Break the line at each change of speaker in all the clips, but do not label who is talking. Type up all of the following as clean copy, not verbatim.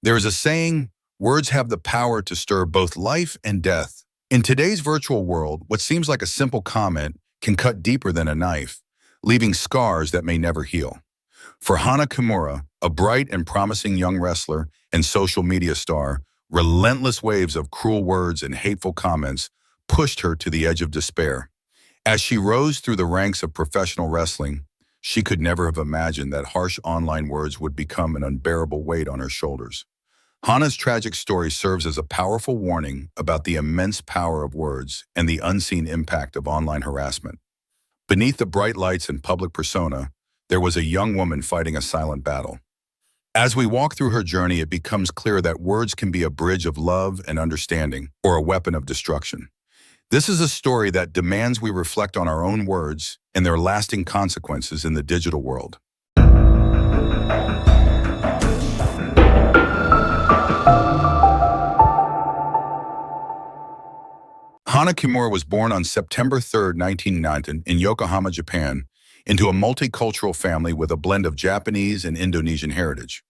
There is a saying, words have the power to stir both life and death. In today's virtual world, what seems like a simple comment can cut deeper than a knife, leaving scars that may never heal. For Hana Kimura, a bright and promising young wrestler and social media star, relentless waves of cruel words and hateful comments pushed her to the edge of despair. As she rose through the ranks of professional wrestling, she could never have imagined that harsh online words would become an unbearable weight on her shoulders. Hana's tragic story serves as a powerful warning about the immense power of words and the unseen impact of online harassment. Beneath the bright lights and public persona, there was a young woman fighting a silent battle. As we walk through her journey, it becomes clear that words can be a bridge of love and understanding, or a weapon of destruction. This is a story that demands we reflect on our own words and their lasting consequences in the digital world. Hana Kimura was born on September 3, 1990, in Yokohama, Japan, into a multicultural family with a blend of Japanese and Indonesian heritage.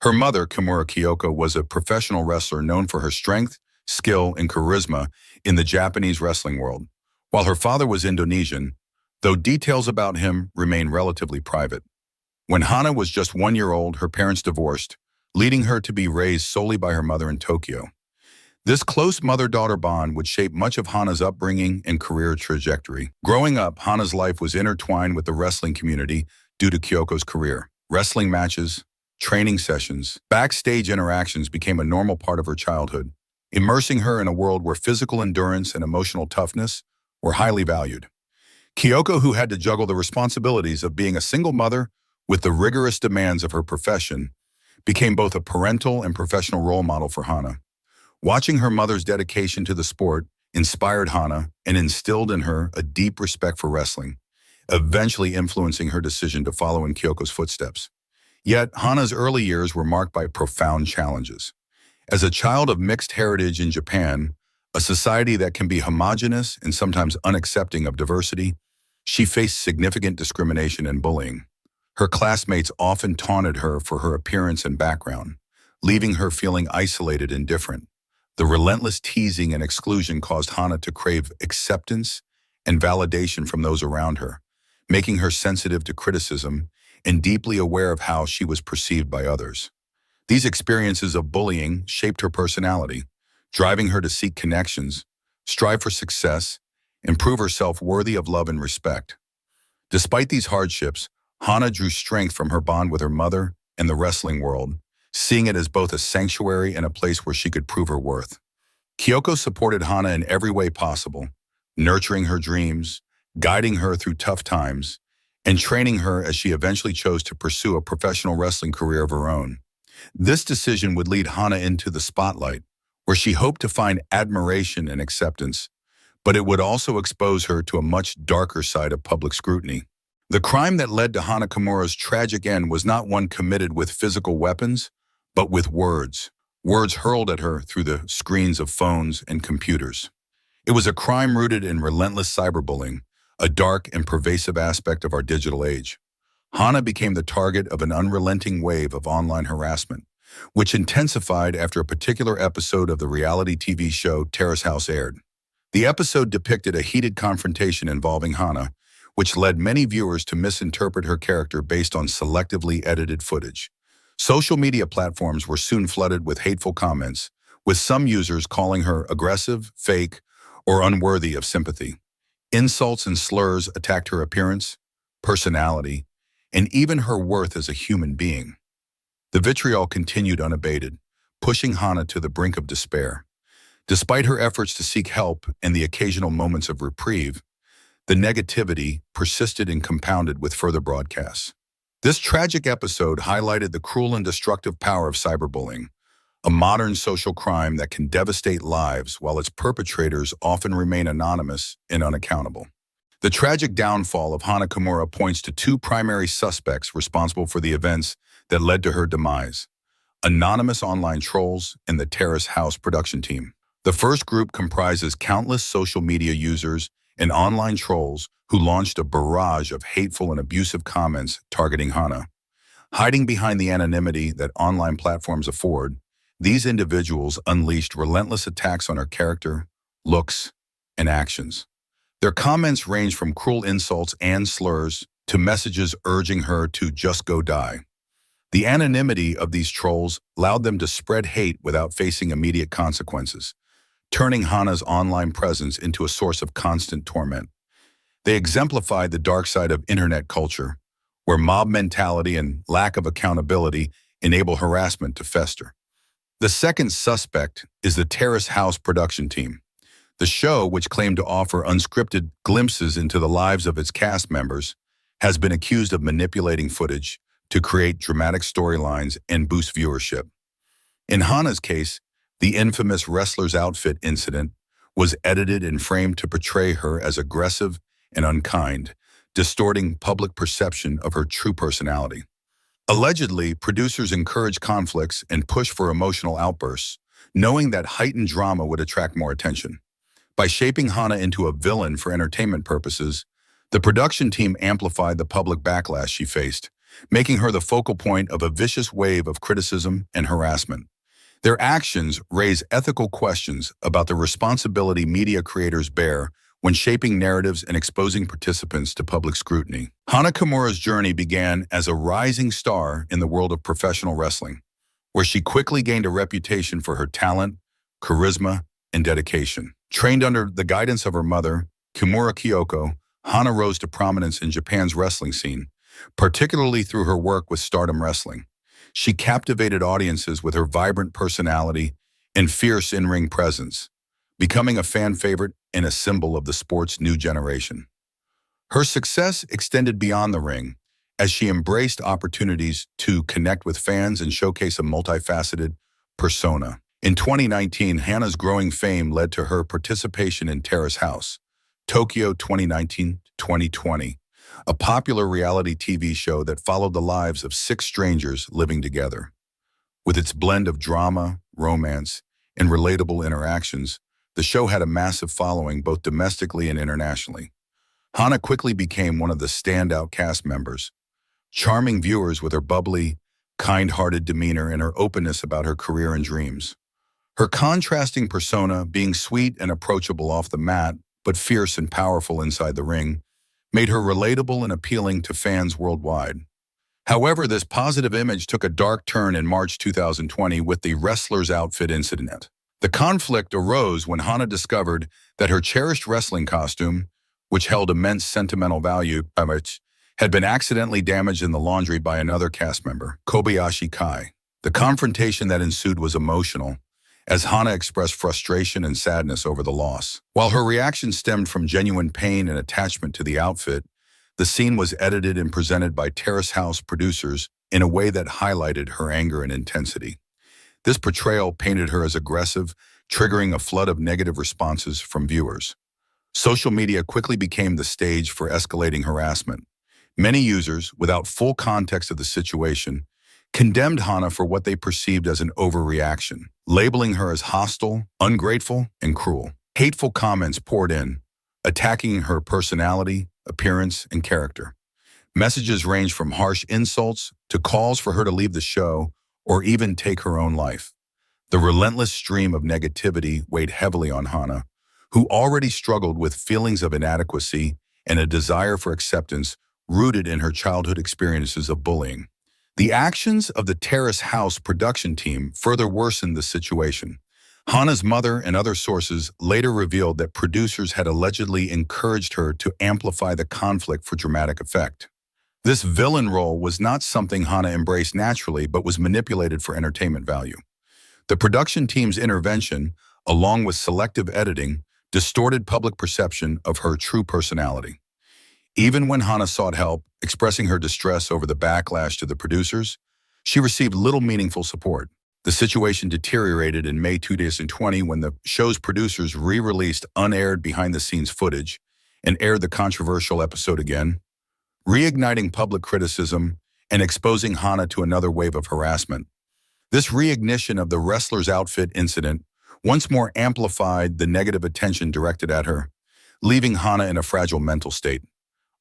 Her mother, Kimura Kyoko, was a professional wrestler known for her strength, skill, and charisma in the Japanese wrestling world, while her father was Indonesian, though details about him remain relatively private. When Hana was just 1 year old, her parents divorced, leading her to be raised solely by her mother in Tokyo. This close mother-daughter bond would shape much of Hana's upbringing and career trajectory. Growing up, Hana's life was intertwined with the wrestling community due to Kyoko's career. Wrestling matches, training sessions, backstage interactions became a normal part of her childhood, immersing her in a world where physical endurance and emotional toughness were highly valued. Kyoko, who had to juggle the responsibilities of being a single mother with the rigorous demands of her profession, became both a parental and professional role model for Hana. Watching her mother's dedication to the sport inspired Hana and instilled in her a deep respect for wrestling, eventually influencing her decision to follow in Kyoko's footsteps. Yet, Hana's early years were marked by profound challenges. As a child of mixed heritage in Japan, a society that can be homogenous and sometimes unaccepting of diversity, she faced significant discrimination and bullying. Her classmates often taunted her for her appearance and background, leaving her feeling isolated and different. The relentless teasing and exclusion caused Hana to crave acceptance and validation from those around her, making her sensitive to criticism and deeply aware of how she was perceived by others. These experiences of bullying shaped her personality, driving her to seek connections, strive for success, and prove herself worthy of love and respect. Despite these hardships, Hana drew strength from her bond with her mother and the wrestling world, seeing it as both a sanctuary and a place where she could prove her worth. Kyoko supported Hana in every way possible, nurturing her dreams, guiding her through tough times, and training her as she eventually chose to pursue a professional wrestling career of her own. This decision would lead Hana into the spotlight, where she hoped to find admiration and acceptance, but it would also expose her to a much darker side of public scrutiny. The crime that led to Hana Kimura's tragic end was not one committed with physical weapons, but with words hurled at her through the screens of phones and computers. It was a crime rooted in relentless cyberbullying, a dark and pervasive aspect of our digital age. Hana became the target of an unrelenting wave of online harassment, which intensified after a particular episode of the reality TV show Terrace House aired. The episode depicted a heated confrontation involving Hana, which led many viewers to misinterpret her character based on selectively edited footage. Social media platforms were soon flooded with hateful comments, with some users calling her aggressive, fake, or unworthy of sympathy. Insults and slurs attacked her appearance, personality, and even her worth as a human being. The vitriol continued unabated, pushing Hana to the brink of despair. Despite her efforts to seek help and the occasional moments of reprieve, the negativity persisted and compounded with further broadcasts. This tragic episode highlighted the cruel and destructive power of cyberbullying, a modern social crime that can devastate lives while its perpetrators often remain anonymous and unaccountable. The tragic downfall of Hana Kimura points to two primary suspects responsible for the events that led to her demise: anonymous online trolls and the Terrace House production team. The first group comprises countless social media users and online trolls who launched a barrage of hateful and abusive comments targeting Hana. Hiding behind the anonymity that online platforms afford, These individuals unleashed relentless attacks on her character, looks, and actions. Their comments ranged from cruel insults and slurs to messages urging her to just go die. The anonymity of these trolls allowed them to spread hate without facing immediate consequences, turning Hana's online presence into a source of constant torment. They exemplified the dark side of internet culture, where mob mentality and lack of accountability enable harassment to fester. The second suspect is the Terrace House production team. The show, which claimed to offer unscripted glimpses into the lives of its cast members, has been accused of manipulating footage to create dramatic storylines and boost viewership. In Hana's case, the infamous wrestler's outfit incident was edited and framed to portray her as aggressive and unkind, distorting public perception of her true personality. Allegedly, producers encouraged conflicts and pushed for emotional outbursts, knowing that heightened drama would attract more attention. By shaping Hana into a villain for entertainment purposes, the production team amplified the public backlash she faced, making her the focal point of a vicious wave of criticism and harassment. Their actions raise ethical questions about the responsibility media creators bear when shaping narratives and exposing participants to public scrutiny. Hana Kimura's journey began as a rising star in the world of professional wrestling, where she quickly gained a reputation for her talent, charisma, and dedication. Trained under the guidance of her mother, Kimura Kyoko, Hana rose to prominence in Japan's wrestling scene, particularly through her work with Stardom Wrestling. She captivated audiences with her vibrant personality and fierce in-ring presence, becoming a fan favorite and a symbol of the sport's new generation. Her success extended beyond the ring as she embraced opportunities to connect with fans and showcase a multifaceted persona. In 2019, Hana's growing fame led to her participation in Terrace House, Tokyo 2019-2020, a popular reality TV show that followed the lives of 6 strangers living together. With its blend of drama, romance, and relatable interactions, the show had a massive following both domestically and internationally. Hana quickly became one of the standout cast members, charming viewers with her bubbly, kind-hearted demeanor and her openness about her career and dreams. Her contrasting persona, being sweet and approachable off the mat, but fierce and powerful inside the ring, made her relatable and appealing to fans worldwide. However, this positive image took a dark turn in March 2020 with the wrestler's outfit incident. The conflict arose when Hana discovered that her cherished wrestling costume, which held immense sentimental value, had been accidentally damaged in the laundry by another cast member, Kobayashi Kai. The confrontation that ensued was emotional, as Hana expressed frustration and sadness over the loss. While her reaction stemmed from genuine pain and attachment to the outfit, the scene was edited and presented by Terrace House producers in a way that highlighted her anger and intensity. This portrayal painted her as aggressive, triggering a flood of negative responses from viewers. Social media quickly became the stage for escalating harassment. Many users, without full context of the situation, condemned Hana for what they perceived as an overreaction, labeling her as hostile, ungrateful, and cruel. Hateful comments poured in, attacking her personality, appearance, and character. Messages ranged from harsh insults to calls for her to leave the show or even take her own life. The relentless stream of negativity weighed heavily on Hana, who already struggled with feelings of inadequacy and a desire for acceptance rooted in her childhood experiences of bullying. The actions of the Terrace House production team further worsened the situation. Hana's mother and other sources later revealed that producers had allegedly encouraged her to amplify the conflict for dramatic effect. This villain role was not something Hana embraced naturally, but was manipulated for entertainment value. The production team's intervention, along with selective editing, distorted public perception of her true personality. Even when Hana sought help, expressing her distress over the backlash to the producers, she received little meaningful support. The situation deteriorated in May 2020 when the show's producers re-released unaired behind-the-scenes footage and aired the controversial episode again, reigniting public criticism and exposing Hana to another wave of harassment. This reignition of the wrestler's outfit incident once more amplified the negative attention directed at her, leaving Hana in a fragile mental state.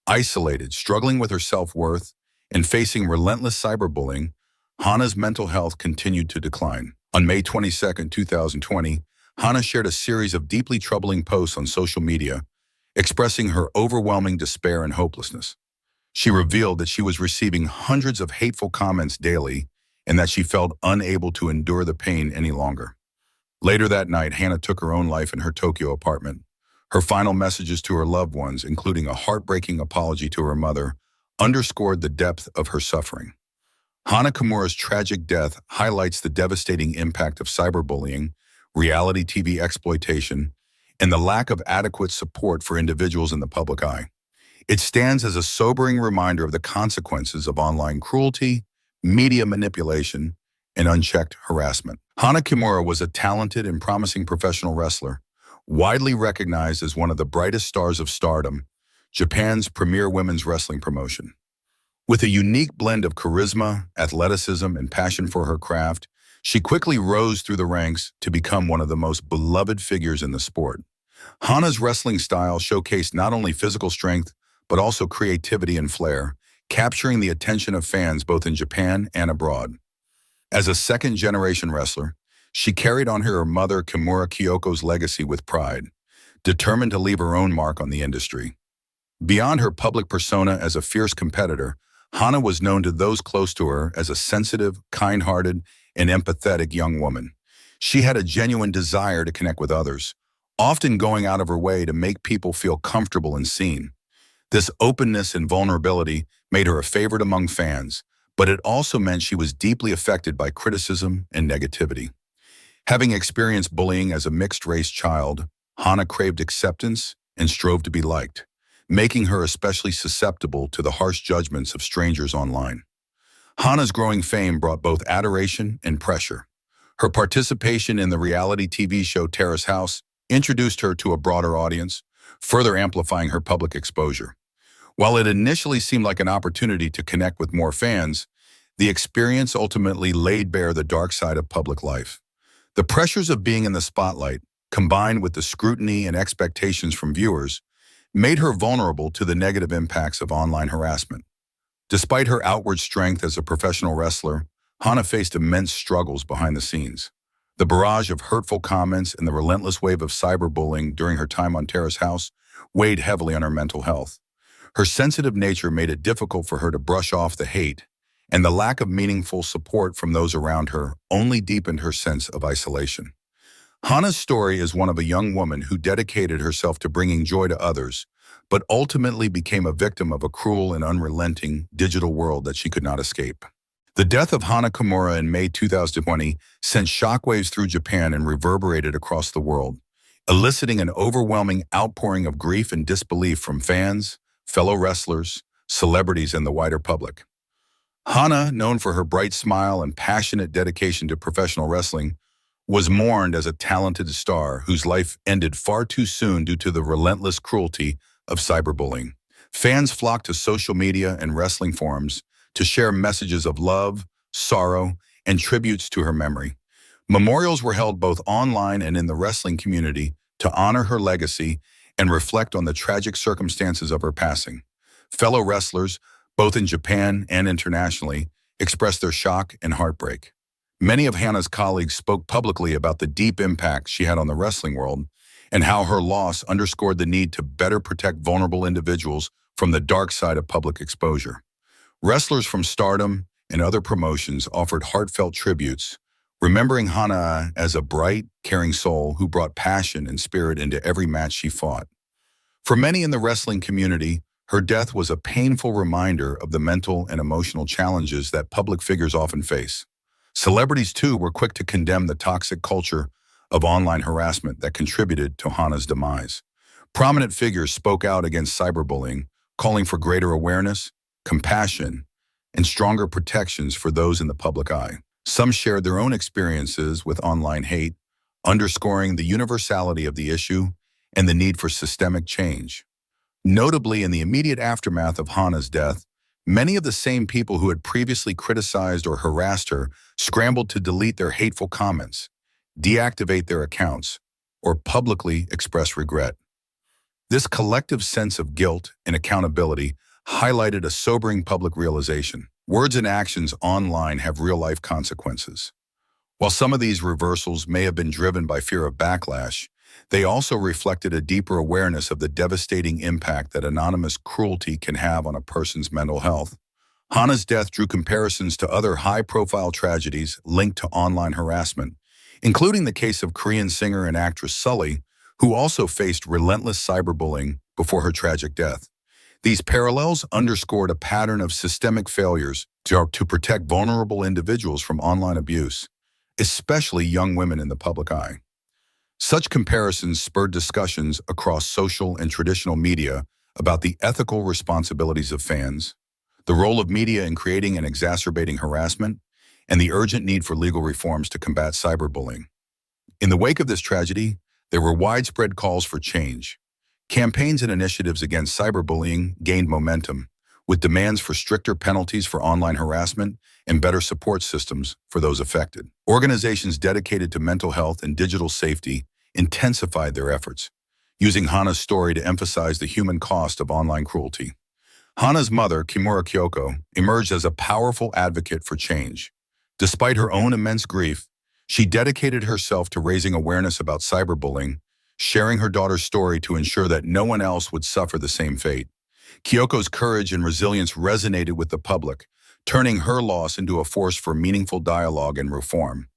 Isolated, struggling with her self-worth, and facing relentless cyberbullying, Hana's mental health continued to decline. On May 22, 2020, Hana shared a series of deeply troubling posts on social media, expressing her overwhelming despair and hopelessness. She revealed that she was receiving hundreds of hateful comments daily and that she felt unable to endure the pain any longer. Later that night, Hana took her own life in her Tokyo apartment. Her final messages to her loved ones, including a heartbreaking apology to her mother, underscored the depth of her suffering. Hana Kimura's tragic death highlights the devastating impact of cyberbullying, reality TV exploitation, and the lack of adequate support for individuals in the public eye. It stands as a sobering reminder of the consequences of online cruelty, media manipulation, and unchecked harassment. Hana Kimura was a talented and promising professional wrestler, widely recognized as one of the brightest stars of Stardom, Japan's premier women's wrestling promotion. With a unique blend of charisma, athleticism, and passion for her craft, she quickly rose through the ranks to become one of the most beloved figures in the sport. Hana's wrestling style showcased not only physical strength, but also creativity and flair, capturing the attention of fans both in Japan and abroad. As a second-generation wrestler, she carried on her mother Kimura Kyoko's legacy with pride, determined to leave her own mark on the industry. Beyond her public persona as a fierce competitor, Hana was known to those close to her as a sensitive, kind-hearted, and empathetic young woman. She had a genuine desire to connect with others, often going out of her way to make people feel comfortable and seen. This openness and vulnerability made her a favorite among fans, but it also meant she was deeply affected by criticism and negativity. Having experienced bullying as a mixed-race child, Hana craved acceptance and strove to be liked, making her especially susceptible to the harsh judgments of strangers online. Hana's growing fame brought both adoration and pressure. Her participation in the reality TV show Terrace House introduced her to a broader audience, further amplifying her public exposure. While it initially seemed like an opportunity to connect with more fans, the experience ultimately laid bare the dark side of public life. The pressures of being in the spotlight, combined with the scrutiny and expectations from viewers, made her vulnerable to the negative impacts of online harassment. Despite her outward strength as a professional wrestler, Hana faced immense struggles behind the scenes. The barrage of hurtful comments and the relentless wave of cyberbullying during her time on Terrace House weighed heavily on her mental health. Her sensitive nature made it difficult for her to brush off the hate, and the lack of meaningful support from those around her only deepened her sense of isolation. Hana's story is one of a young woman who dedicated herself to bringing joy to others, but ultimately became a victim of a cruel and unrelenting digital world that she could not escape. The death of Hana Kimura in May 2020 sent shockwaves through Japan and reverberated across the world, eliciting an overwhelming outpouring of grief and disbelief from fans, fellow wrestlers, celebrities, and the wider public. Hana, known for her bright smile and passionate dedication to professional wrestling, was mourned as a talented star whose life ended far too soon due to the relentless cruelty of cyberbullying. Fans flocked to social media and wrestling forums to share messages of love, sorrow, and tributes to her memory. Memorials were held both online and in the wrestling community to honor her legacy and reflect on the tragic circumstances of her passing. Fellow wrestlers, both in Japan and internationally, expressed their shock and heartbreak. Many of Hana's colleagues spoke publicly about the deep impact she had on the wrestling world and how her loss underscored the need to better protect vulnerable individuals from the dark side of public exposure. Wrestlers from Stardom and other promotions offered heartfelt tributes, remembering Hana as a bright, caring soul who brought passion and spirit into every match she fought. For many in the wrestling community, her death was a painful reminder of the mental and emotional challenges that public figures often face. Celebrities, too, were quick to condemn the toxic culture of online harassment that contributed to Hana's demise. Prominent figures spoke out against cyberbullying, calling for greater awareness, compassion, and stronger protections for those in the public eye. Some shared their own experiences with online hate, underscoring the universality of the issue and the need for systemic change. Notably, in the immediate aftermath of Hana's death, many of the same people who had previously criticized or harassed her scrambled to delete their hateful comments, deactivate their accounts, or publicly express regret. This collective sense of guilt and accountability highlighted a sobering public realization. Words and actions online have real-life consequences. While some of these reversals may have been driven by fear of backlash, they also reflected a deeper awareness of the devastating impact that anonymous cruelty can have on a person's mental health. Hana's death drew comparisons to other high-profile tragedies linked to online harassment, including the case of Korean singer and actress Sully, who also faced relentless cyberbullying before her tragic death. These parallels underscored a pattern of systemic failures to protect vulnerable individuals from online abuse, especially young women in the public eye. Such comparisons spurred discussions across social and traditional media about the ethical responsibilities of fans, the role of media in creating and exacerbating harassment, and the urgent need for legal reforms to combat cyberbullying. In the wake of this tragedy, there were widespread calls for change. Campaigns and initiatives against cyberbullying gained momentum, with demands for stricter penalties for online harassment and better support systems for those affected. Organizations dedicated to mental health and digital safety intensified their efforts, using Hana's story to emphasize the human cost of online cruelty. Hana's mother, Kimura Kyoko, emerged as a powerful advocate for change. Despite her own immense grief, she dedicated herself to raising awareness about cyberbullying, sharing her daughter's story to ensure that no one else would suffer the same fate. Kyoko's courage and resilience resonated with the public, turning her loss into a force for meaningful dialogue and reform.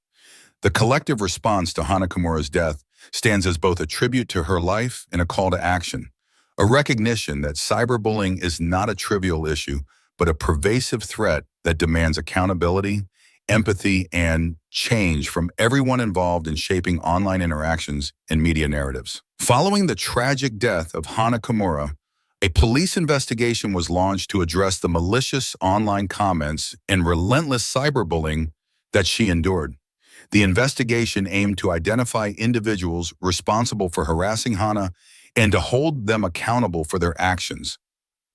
The collective response to Hana Kimura's death stands as both a tribute to her life and a call to action, a recognition that cyberbullying is not a trivial issue, but a pervasive threat that demands accountability, empathy, and change from everyone involved in shaping online interactions and media narratives. Following the tragic death of Hana Kimura, a police investigation was launched to address the malicious online comments and relentless cyberbullying that she endured. The investigation aimed to identify individuals responsible for harassing Hana and to hold them accountable for their actions.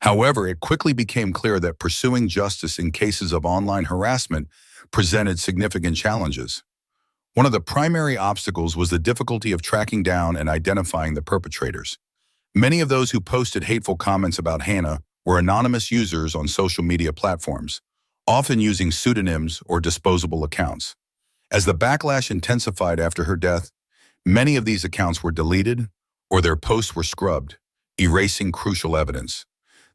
However, it quickly became clear that pursuing justice in cases of online harassment presented significant challenges. One of the primary obstacles was the difficulty of tracking down and identifying the perpetrators. Many of those who posted hateful comments about Hana were anonymous users on social media platforms, often using pseudonyms or disposable accounts. As the backlash intensified after her death, many of these accounts were deleted or their posts were scrubbed, erasing crucial evidence.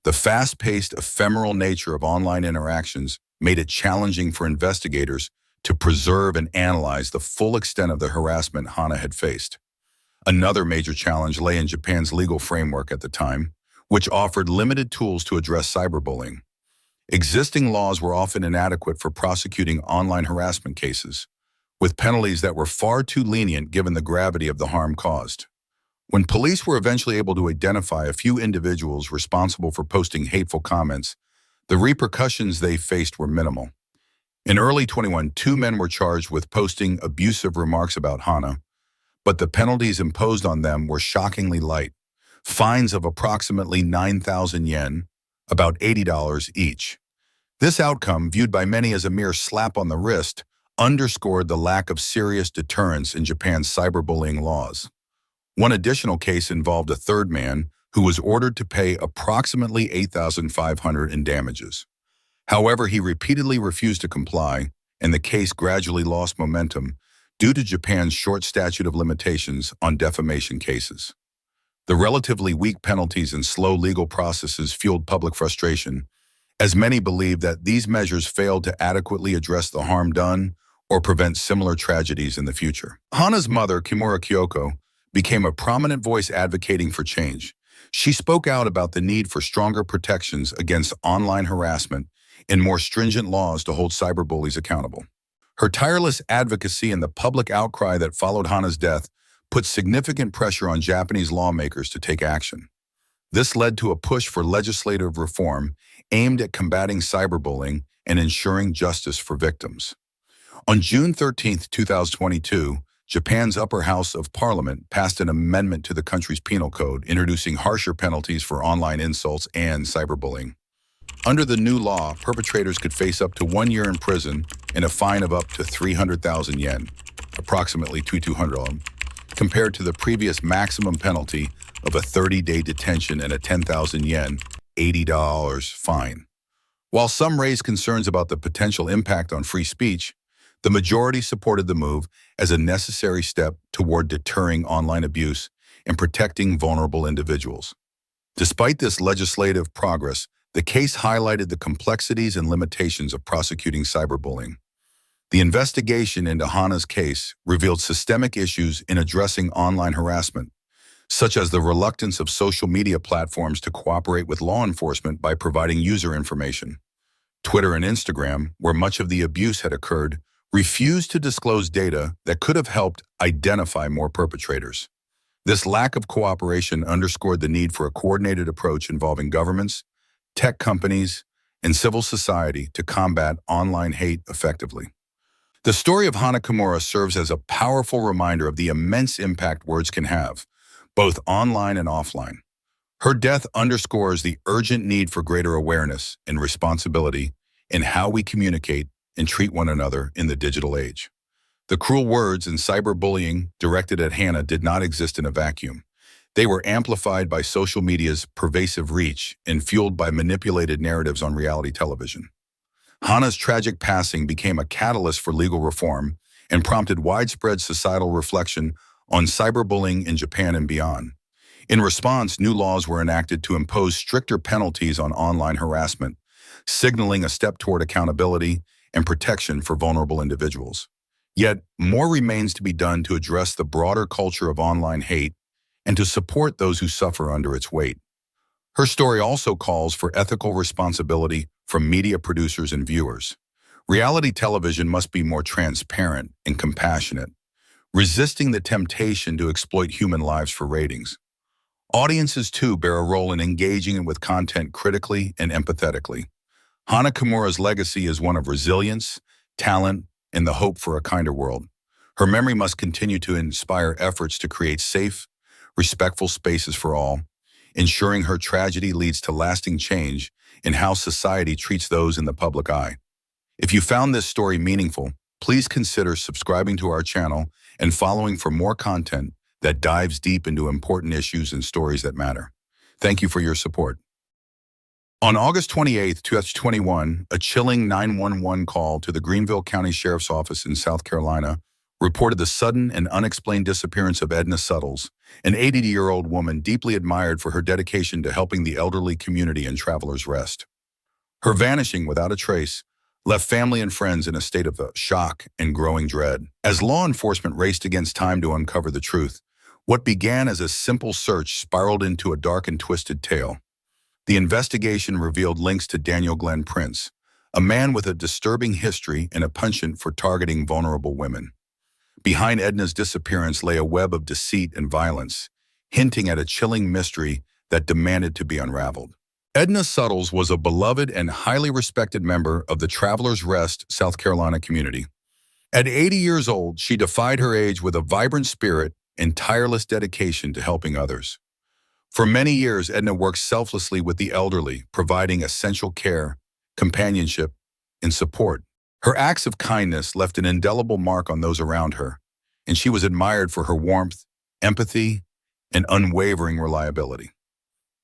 The fast-paced, ephemeral nature of online interactions made it challenging for investigators to preserve and analyze the full extent of the harassment Hana had faced. Another major challenge lay in Japan's legal framework at the time, which offered limited tools to address cyberbullying. Existing laws were often inadequate for prosecuting online harassment cases, with penalties that were far too lenient given the gravity of the harm caused. When police were eventually able to identify a few individuals responsible for posting hateful comments, the repercussions they faced were minimal. In early 2021, two men were charged with posting abusive remarks about Hana, but the penalties imposed on them were shockingly light. Fines of approximately 9,000 yen, about $80 each. This outcome, viewed by many as a mere slap on the wrist, underscored the lack of serious deterrence in Japan's cyberbullying laws. One additional case involved a third man who was ordered to pay approximately $8,500 in damages. However, he repeatedly refused to comply, and the case gradually lost momentum due to Japan's short statute of limitations on defamation cases. The relatively weak penalties and slow legal processes fueled public frustration, as many believed that these measures failed to adequately address the harm done or prevent similar tragedies in the future. Hana's mother, Kimura Kyoko, became a prominent voice advocating for change. She spoke out about the need for stronger protections against online harassment and more stringent laws to hold cyberbullies accountable. Her tireless advocacy and the public outcry that followed Hana's death put significant pressure on Japanese lawmakers to take action. This led to a push for legislative reform aimed at combating cyberbullying and ensuring justice for victims. On June 13, 2022, Japan's upper house of parliament passed an amendment to the country's penal code, introducing harsher penalties for online insults and cyberbullying. Under the new law, perpetrators could face up to 1 year in prison and a fine of up to 300,000 yen, approximately 2,200, compared to the previous maximum penalty of a 30-day detention and a 10,000 yen, $80 fine. While some raised concerns about the potential impact on free speech, The majority supported the move as a necessary step toward deterring online abuse and protecting vulnerable individuals. Despite this legislative progress, the case highlighted the complexities and limitations of prosecuting cyberbullying. The investigation into Hannah's case revealed systemic issues in addressing online harassment, such as the reluctance of social media platforms to cooperate with law enforcement by providing user information. Twitter and Instagram, where much of the abuse had occurred, refused to disclose data that could have helped identify more perpetrators. This lack of cooperation underscored the need for a coordinated approach involving governments, tech companies, and civil society to combat online hate effectively. The story of Hana Kimura serves as a powerful reminder of the immense impact words can have, both online and offline. Her death underscores the urgent need for greater awareness and responsibility in how we communicate and treat one another in the digital age. The cruel words and cyberbullying directed at Hannah did not exist in a vacuum. They were amplified by social media's pervasive reach and fueled by manipulated narratives on reality television. Hannah's tragic passing became a catalyst for legal reform and prompted widespread societal reflection on cyberbullying in Japan and beyond. In response, new laws were enacted to impose stricter penalties on online harassment, signaling a step toward accountability and protection for vulnerable individuals. Yet, more remains to be done to address the broader culture of online hate and to support those who suffer under its weight. Her story also calls for ethical responsibility from media producers and viewers. Reality television must be more transparent and compassionate, resisting the temptation to exploit human lives for ratings. Audiences, too, bear a role in engaging with content critically and empathetically. Hana Kimura's legacy is one of resilience, talent, and the hope for a kinder world. Her memory must continue to inspire efforts to create safe, respectful spaces for all, ensuring her tragedy leads to lasting change in how society treats those in the public eye. If you found this story meaningful, please consider subscribing to our channel and following for more content that dives deep into important issues and stories that matter. Thank you for your support. On August 28, 2021, a chilling 911 call to the Greenville County Sheriff's Office in South Carolina reported the sudden and unexplained disappearance of Edna Suttles, an 80-year-old woman deeply admired for her dedication to helping the elderly community and Travelers Rest. Her vanishing without a trace left family and friends in a state of shock and growing dread. As law enforcement raced against time to uncover the truth, what began as a simple search spiraled into a dark and twisted tale. The investigation revealed links to Daniel Glenn Prince, a man with a disturbing history and a penchant for targeting vulnerable women. Behind Edna's disappearance lay a web of deceit and violence, hinting at a chilling mystery that demanded to be unraveled. Edna Suttles was a beloved and highly respected member of the Travelers Rest, South Carolina community. At 80 years old, she defied her age with a vibrant spirit and tireless dedication to helping others. For many years, Edna worked selflessly with the elderly, providing essential care, companionship, and support. Her acts of kindness left an indelible mark on those around her, and she was admired for her warmth, empathy, and unwavering reliability.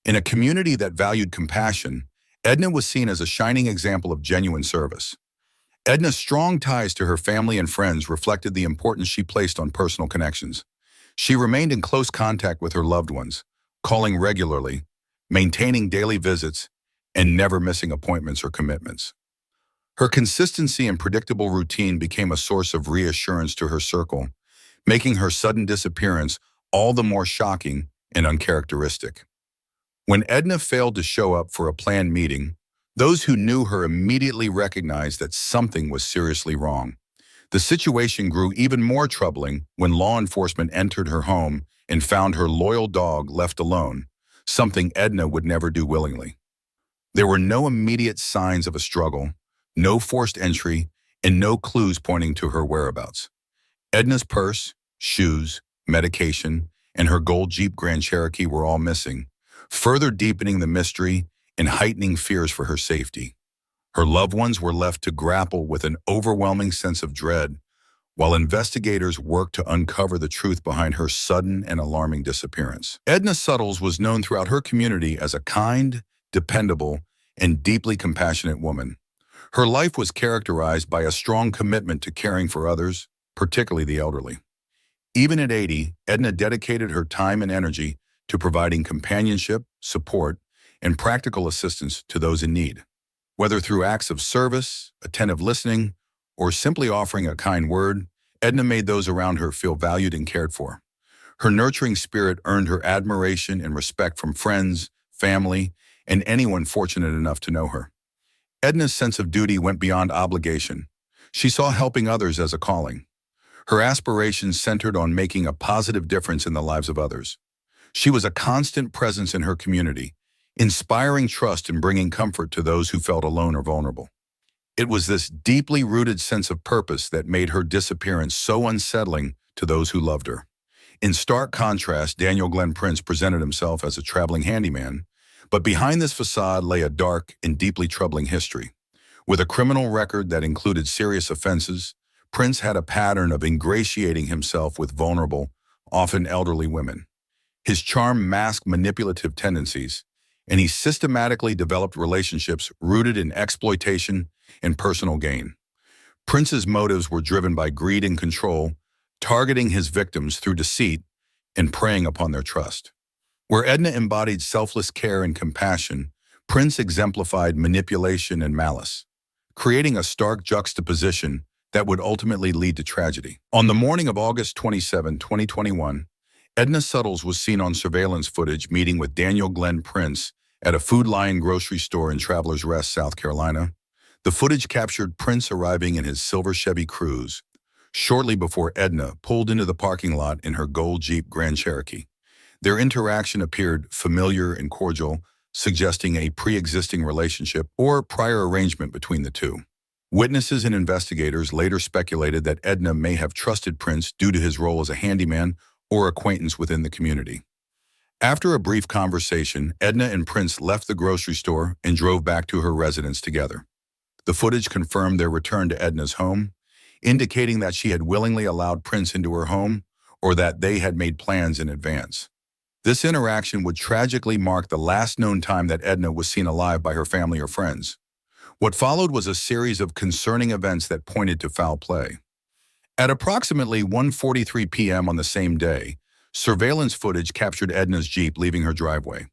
In a community that valued compassion, Edna was seen as a shining example of genuine service. Edna's strong ties to her family and friends reflected the importance she placed on personal connections. She remained in close contact with her loved ones, calling regularly, maintaining daily visits, and never missing appointments or commitments. Her consistency and predictable routine became a source of reassurance to her circle, making her sudden disappearance all the more shocking and uncharacteristic. When Edna failed to show up for a planned meeting, those who knew her immediately recognized that something was seriously wrong. The situation grew even more troubling when law enforcement entered her home and found her loyal dog left alone, something Edna would never do willingly. There were no immediate signs of a struggle, no forced entry, and no clues pointing to her whereabouts. Edna's purse, shoes, medication, and her gold Jeep Grand Cherokee were all missing, further deepening the mystery and heightening fears for her safety. Her loved ones were left to grapple with an overwhelming sense of dread, while investigators worked to uncover the truth behind her sudden and alarming disappearance. Edna Suttles was known throughout her community as a kind, dependable, and deeply compassionate woman. Her life was characterized by a strong commitment to caring for others, particularly the elderly. Even at 80, Edna dedicated her time and energy to providing companionship, support, and practical assistance to those in need. Whether through acts of service, attentive listening, or simply offering a kind word, Edna made those around her feel valued and cared for. Her nurturing spirit earned her admiration and respect from friends, family, and anyone fortunate enough to know her. Edna's sense of duty went beyond obligation. She saw helping others as a calling. Her aspirations centered on making a positive difference in the lives of others. She was a constant presence in her community, inspiring trust and bringing comfort to those who felt alone or vulnerable. It was this deeply rooted sense of purpose that made her disappearance so unsettling to those who loved her. In stark contrast, Daniel Glenn Prince presented himself as a traveling handyman, but behind this facade lay a dark and deeply troubling history. With a criminal record that included serious offenses, Prince had a pattern of ingratiating himself with vulnerable, often elderly women. His charm masked manipulative tendencies, and he systematically developed relationships rooted in exploitation and personal gain. Prince's motives were driven by greed and control, targeting his victims through deceit and preying upon their trust. Where Edna embodied selfless care and compassion, Prince exemplified manipulation and malice, creating a stark juxtaposition that would ultimately lead to tragedy. On the morning of August 27, 2021, Edna Suttles was seen on surveillance footage meeting with Daniel Glenn Prince at a Food Lion grocery store in Travelers Rest, South Carolina. The footage captured Prince arriving in his silver Chevy Cruze shortly before Edna pulled into the parking lot in her gold Jeep Grand Cherokee. Their interaction appeared familiar and cordial, suggesting a pre-existing relationship or prior arrangement between the two. Witnesses and investigators later speculated that Edna may have trusted Prince due to his role as a handyman or acquaintance within the community. After a brief conversation, Edna and Prince left the grocery store and drove back to her residence together. The footage confirmed their return to Edna's home, indicating that she had willingly allowed Prince into her home or that they had made plans in advance. This interaction would tragically mark the last known time that Edna was seen alive by her family or friends. What followed was a series of concerning events that pointed to foul play. At approximately 1:43 p.m. on the same day, surveillance footage captured Edna's Jeep leaving her driveway.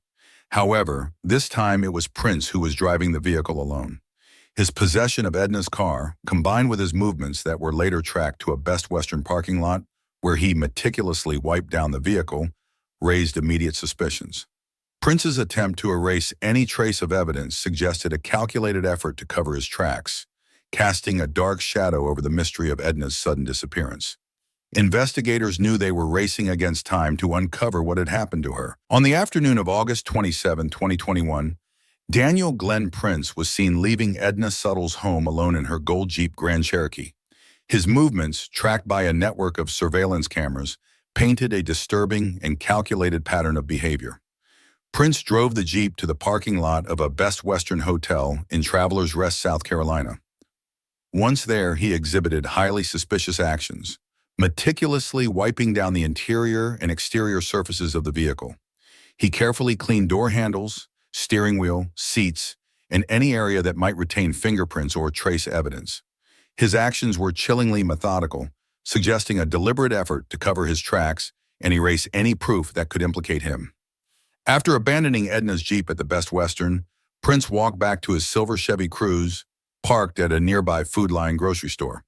However, this time it was Prince who was driving the vehicle alone. His possession of Edna's car, combined with his movements that were later tracked to a Best Western parking lot, where he meticulously wiped down the vehicle, raised immediate suspicions. Prince's attempt to erase any trace of evidence suggested a calculated effort to cover his tracks, casting a dark shadow over the mystery of Edna's sudden disappearance. Investigators knew they were racing against time to uncover what had happened to her. On the afternoon of August 27, 2021, Daniel Glenn Prince was seen leaving Edna Suttles' home alone in her gold Jeep Grand Cherokee. His movements, tracked by a network of surveillance cameras, painted a disturbing and calculated pattern of behavior. Prince drove the Jeep to the parking lot of a Best Western hotel in Travelers Rest, South Carolina. Once there, he exhibited highly suspicious actions, meticulously wiping down the interior and exterior surfaces of the vehicle. He carefully cleaned door handles, steering wheel, seats, and any area that might retain fingerprints or trace evidence. His actions were chillingly methodical, suggesting a deliberate effort to cover his tracks and erase any proof that could implicate him. After abandoning Edna's Jeep at the Best Western, Prince walked back to his silver Chevy Cruze, parked at a nearby Food Lion grocery store.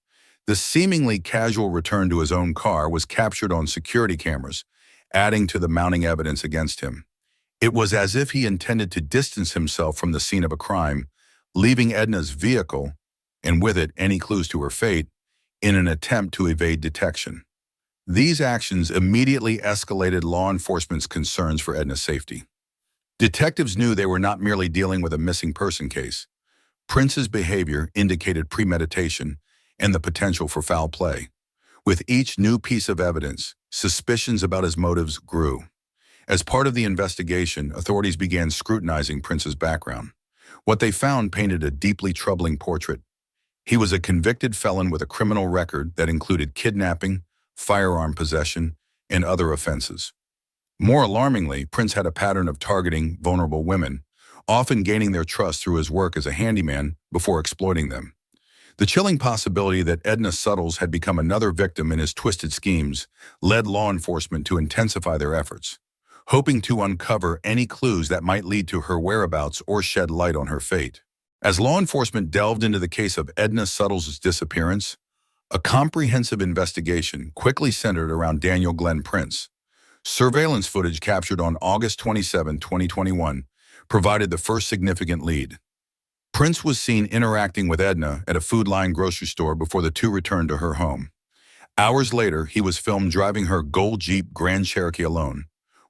The seemingly casual return to his own car was captured on security cameras, adding to the mounting evidence against him. It was as if he intended to distance himself from the scene of a crime, leaving Edna's vehicle, and with it any clues to her fate, in an attempt to evade detection. These actions immediately escalated law enforcement's concerns for Edna's safety. Detectives knew they were not merely dealing with a missing person case. Prince's behavior indicated premeditation and the potential for foul play. With each new piece of evidence, suspicions about his motives grew. As part of the investigation, authorities began scrutinizing Prince's background. What they found painted a deeply troubling portrait. He was a convicted felon with a criminal record that included kidnapping, firearm possession, and other offenses. More alarmingly, Prince had a pattern of targeting vulnerable women, often gaining their trust through his work as a handyman before exploiting them. The chilling possibility that Edna Suttles had become another victim in his twisted schemes led law enforcement to intensify their efforts, hoping to uncover any clues that might lead to her whereabouts or shed light on her fate. As law enforcement delved into the case of Edna Suttles' disappearance, a comprehensive investigation quickly centered around Daniel Glenn Prince. Surveillance footage captured on August 27, 2021, provided the first significant lead. Prince was seen interacting with Edna at a Food Line grocery store before the two returned to her home. Hours later, he was filmed driving her gold Jeep Grand Cherokee alone,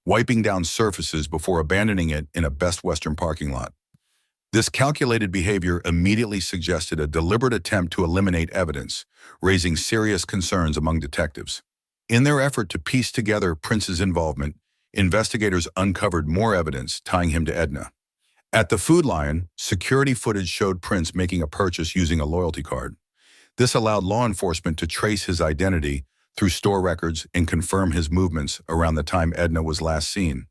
wiping down surfaces before abandoning it in a Best Western parking lot. This calculated behavior immediately suggested a deliberate attempt to eliminate evidence, raising serious concerns among detectives. In their effort to piece together Prince's involvement, investigators uncovered more evidence tying him to Edna. At the Food Lion, security footage showed Prince making a purchase using a loyalty card. This allowed law enforcement to trace his identity through store records and confirm his movements around the time Edna was last seen.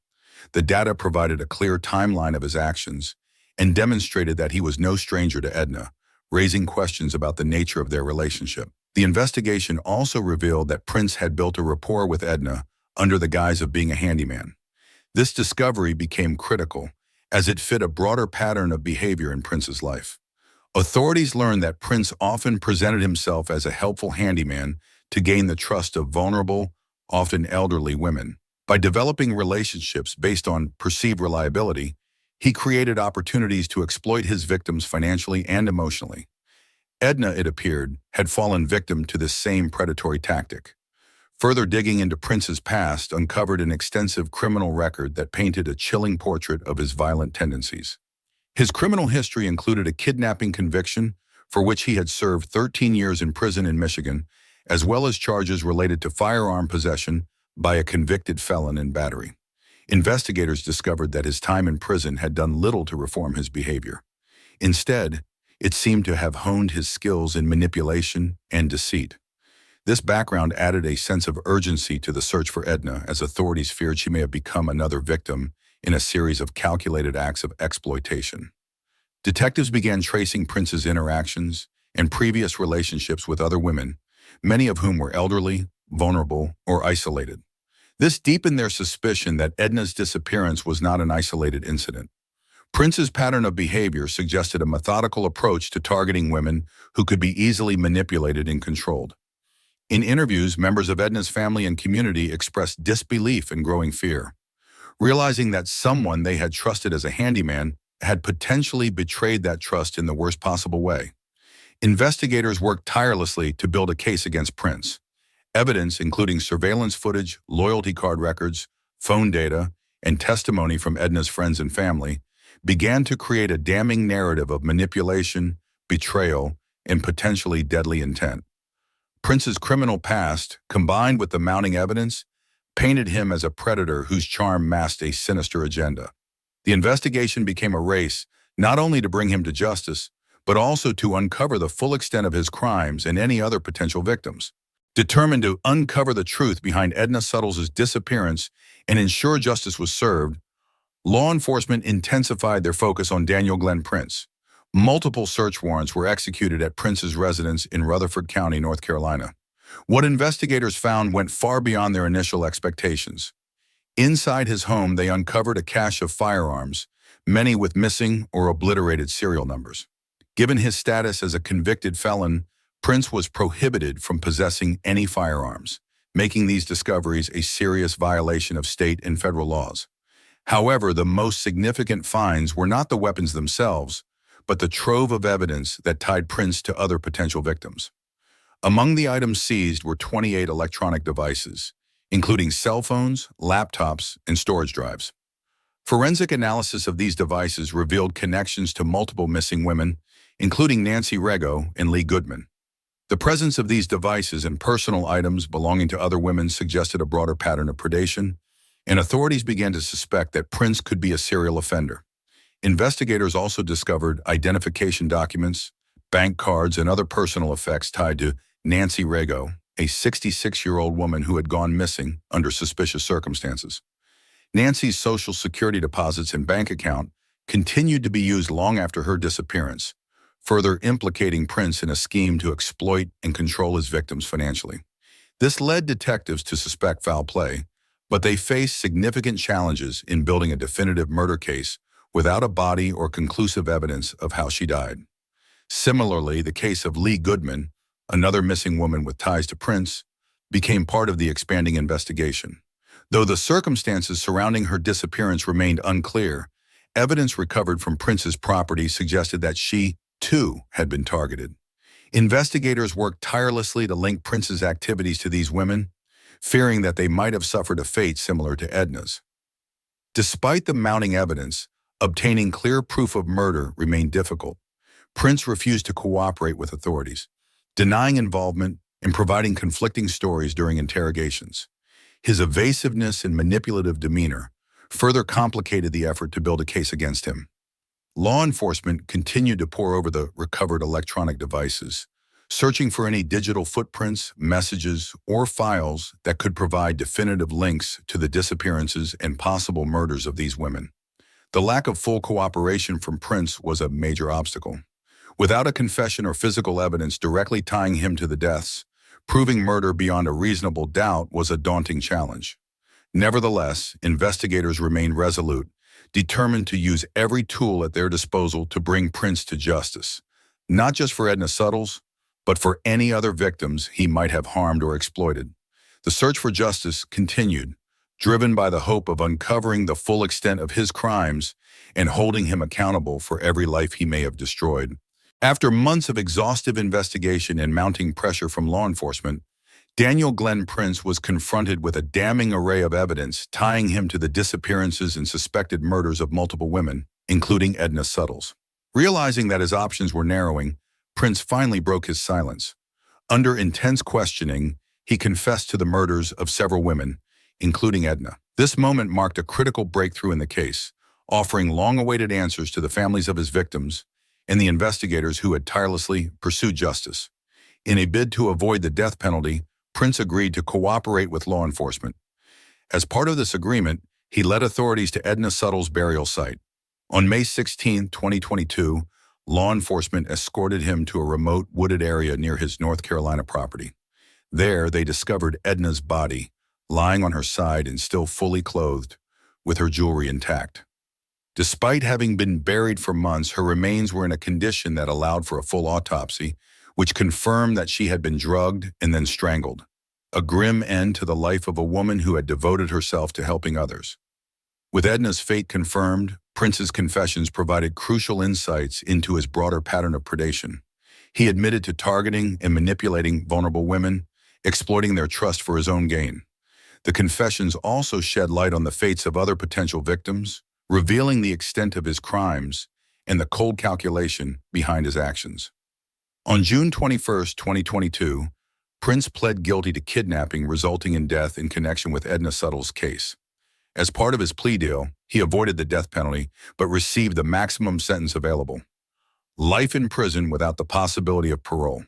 The data provided a clear timeline of his actions and demonstrated that he was no stranger to Edna, raising questions about the nature of their relationship. The investigation also revealed that Prince had built a rapport with Edna under the guise of being a handyman. This discovery became critical, as it fit a broader pattern of behavior in Prince's life. Authorities learned that Prince often presented himself as a helpful handyman to gain the trust of vulnerable, often elderly women. By developing relationships based on perceived reliability, he created opportunities to exploit his victims financially and emotionally. Edna, it appeared, had fallen victim to this same predatory tactic. Further digging into Prince's past uncovered an extensive criminal record that painted a chilling portrait of his violent tendencies. His criminal history included a kidnapping conviction for which he had served 13 years in prison in Michigan, as well as charges related to firearm possession by a convicted felon and battery. Investigators discovered that his time in prison had done little to reform his behavior. Instead, it seemed to have honed his skills in manipulation and deceit. This background added a sense of urgency to the search for Edna, as authorities feared she may have become another victim in a series of calculated acts of exploitation. Detectives began tracing Prince's interactions and previous relationships with other women, many of whom were elderly, vulnerable, or isolated. This deepened their suspicion that Edna's disappearance was not an isolated incident. Prince's pattern of behavior suggested a methodical approach to targeting women who could be easily manipulated and controlled. In interviews, members of Edna's family and community expressed disbelief and growing fear, realizing that someone they had trusted as a handyman had potentially betrayed that trust in the worst possible way. Investigators worked tirelessly to build a case against Prince. Evidence, including surveillance footage, loyalty card records, phone data, and testimony from Edna's friends and family, began to create a damning narrative of manipulation, betrayal, and potentially deadly intent. Prince's criminal past, combined with the mounting evidence, painted him as a predator whose charm masked a sinister agenda. The investigation became a race not only to bring him to justice, but also to uncover the full extent of his crimes and any other potential victims. Determined to uncover the truth behind Edna Suttles' disappearance and ensure justice was served, law enforcement intensified their focus on Daniel Glenn Prince. Multiple search warrants were executed at Prince's residence in Rutherford County, North Carolina. What investigators found went far beyond their initial expectations. Inside his home, they uncovered a cache of firearms, many with missing or obliterated serial numbers. Given his status as a convicted felon, Prince was prohibited from possessing any firearms, making these discoveries a serious violation of state and federal laws. However, the most significant finds were not the weapons themselves, but the trove of evidence that tied Prince to other potential victims. Among the items seized were 28 electronic devices, including cell phones, laptops, and storage drives. Forensic analysis of these devices revealed connections to multiple missing women, including Nancy Rego and Lee Goodman. The presence of these devices and personal items belonging to other women suggested a broader pattern of predation, and authorities began to suspect that Prince could be a serial offender. Investigators also discovered identification documents, bank cards, and other personal effects tied to Nancy Rego, a 66-year-old woman who had gone missing under suspicious circumstances. Nancy's Social Security deposits and bank account continued to be used long after her disappearance, further implicating Prince in a scheme to exploit and control his victims financially. This led detectives to suspect foul play, but they faced significant challenges in building a definitive murder case without a body or conclusive evidence of how she died. Similarly, the case of Lee Goodman, another missing woman with ties to Prince, became part of the expanding investigation. Though the circumstances surrounding her disappearance remained unclear, evidence recovered from Prince's property suggested that she, too, had been targeted. Investigators worked tirelessly to link Prince's activities to these women, fearing that they might have suffered a fate similar to Edna's. Despite the mounting evidence, obtaining clear proof of murder remained difficult. Prince refused to cooperate with authorities, denying involvement and providing conflicting stories during interrogations. His evasiveness and manipulative demeanor further complicated the effort to build a case against him. Law enforcement continued to pore over the recovered electronic devices, searching for any digital footprints, messages, or files that could provide definitive links to the disappearances and possible murders of these women. The lack of full cooperation from Prince was a major obstacle. Without a confession or physical evidence directly tying him to the deaths, proving murder beyond a reasonable doubt was a daunting challenge. Nevertheless, investigators remained resolute, determined to use every tool at their disposal to bring Prince to justice, not just for Edna Suttles, but for any other victims he might have harmed or exploited. The search for justice continued, driven by the hope of uncovering the full extent of his crimes and holding him accountable for every life he may have destroyed. After months of exhaustive investigation and mounting pressure from law enforcement, Daniel Glenn Prince was confronted with a damning array of evidence tying him to the disappearances and suspected murders of multiple women, including Edna Suttles. Realizing that his options were narrowing, Prince finally broke his silence. Under intense questioning, he confessed to the murders of several women, including Edna. This moment marked a critical breakthrough in the case, offering long-awaited answers to the families of his victims and the investigators who had tirelessly pursued justice. In a bid to avoid the death penalty, Prince agreed to cooperate with law enforcement. As part of this agreement, he led authorities to Edna Suttles' burial site. On May 16, 2022, law enforcement escorted him to a remote wooded area near his North Carolina property. There, they discovered Edna's body, lying on her side and still fully clothed, with her jewelry intact. Despite having been buried for months, her remains were in a condition that allowed for a full autopsy, which confirmed that she had been drugged and then strangled. A grim end to the life of a woman who had devoted herself to helping others. With Edna's fate confirmed, Prince's confessions provided crucial insights into his broader pattern of predation. He admitted to targeting and manipulating vulnerable women, exploiting their trust for his own gain. The confessions also shed light on the fates of other potential victims, revealing the extent of his crimes and the cold calculation behind his actions. On June 21, 2022, Prince pled guilty to kidnapping resulting in death in connection with Edna Suttles' case. As part of his plea deal, he avoided the death penalty but received the maximum sentence available: life in prison without the possibility of parole.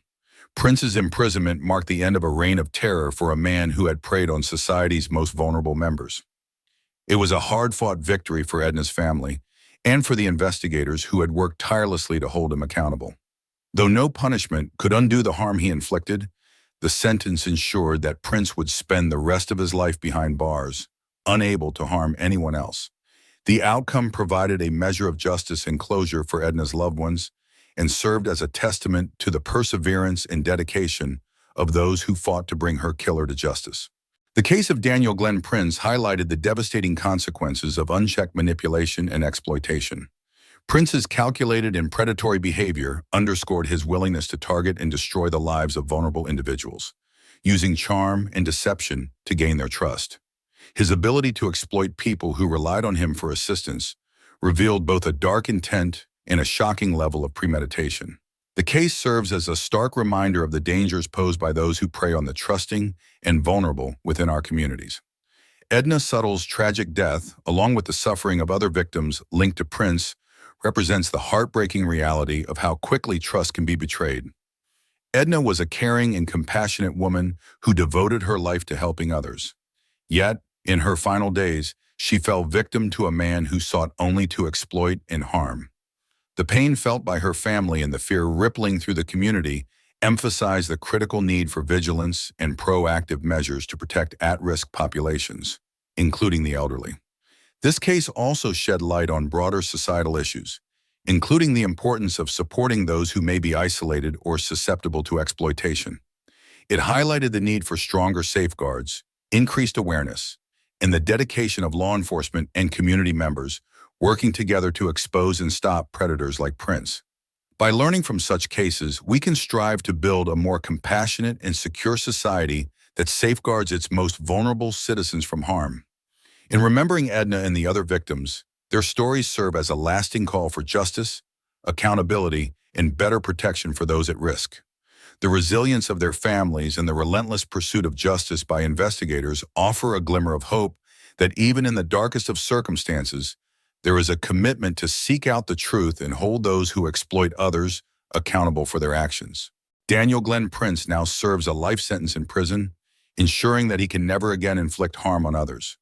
Prince's imprisonment marked the end of a reign of terror for a man who had preyed on society's most vulnerable members. It was a hard-fought victory for Edna's family and for the investigators who had worked tirelessly to hold him accountable. Though no punishment could undo the harm he inflicted, the sentence ensured that Prince would spend the rest of his life behind bars, unable to harm anyone else. The outcome provided a measure of justice and closure for Edna's loved ones and served as a testament to the perseverance and dedication of those who fought to bring her killer to justice. The case of Daniel Glenn Prince highlighted the devastating consequences of unchecked manipulation and exploitation. Prince's calculated and predatory behavior underscored his willingness to target and destroy the lives of vulnerable individuals, using charm and deception to gain their trust. His ability to exploit people who relied on him for assistance revealed both a dark intent and a shocking level of premeditation. The case serves as a stark reminder of the dangers posed by those who prey on the trusting and vulnerable within our communities. Edna Suttles' tragic death, along with the suffering of other victims linked to Prince, represents the heartbreaking reality of how quickly trust can be betrayed. Edna was a caring and compassionate woman who devoted her life to helping others. Yet, in her final days, She fell victim to a man who sought only to exploit and harm. The pain felt by her family and the fear rippling through the community emphasized the critical need for vigilance and proactive measures to protect at-risk populations, including the elderly. This case also shed light on broader societal issues, including the importance of supporting those who may be isolated or susceptible to exploitation. It highlighted the need for stronger safeguards, increased awareness, and the dedication of law enforcement and community members working together to expose and stop predators like Prince. By learning from such cases, we can strive to build a more compassionate and secure society that safeguards its most vulnerable citizens from harm. In remembering Edna and the other victims, their stories serve as a lasting call for justice, accountability, and better protection for those at risk. The resilience of their families and the relentless pursuit of justice by investigators offer a glimmer of hope that even in the darkest of circumstances, there is a commitment to seek out the truth and hold those who exploit others accountable for their actions. Daniel Glenn Prince now serves a life sentence in prison, ensuring that he can never again inflict harm on others.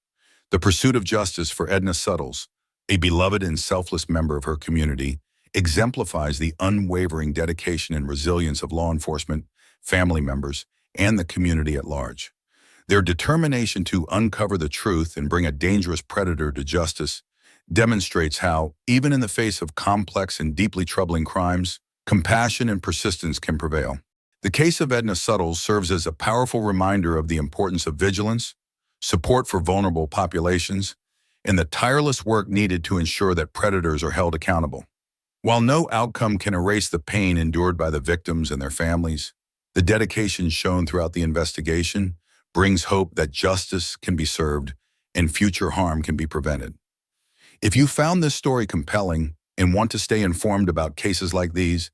The pursuit of justice for Edna Suttles, a beloved and selfless member of her community, exemplifies the unwavering dedication and resilience of law enforcement, family members, and the community at large. Their determination to uncover the truth and bring a dangerous predator to justice demonstrates how, even in the face of complex and deeply troubling crimes, compassion and persistence can prevail. The case of Edna Suttles serves as a powerful reminder of the importance of vigilance, support for vulnerable populations, and the tireless work needed to ensure that predators are held accountable. While no outcome can erase the pain endured by the victims and their families, the dedication shown throughout the investigation brings hope that justice can be served and future harm can be prevented. If you found this story compelling and want to stay informed about cases like these,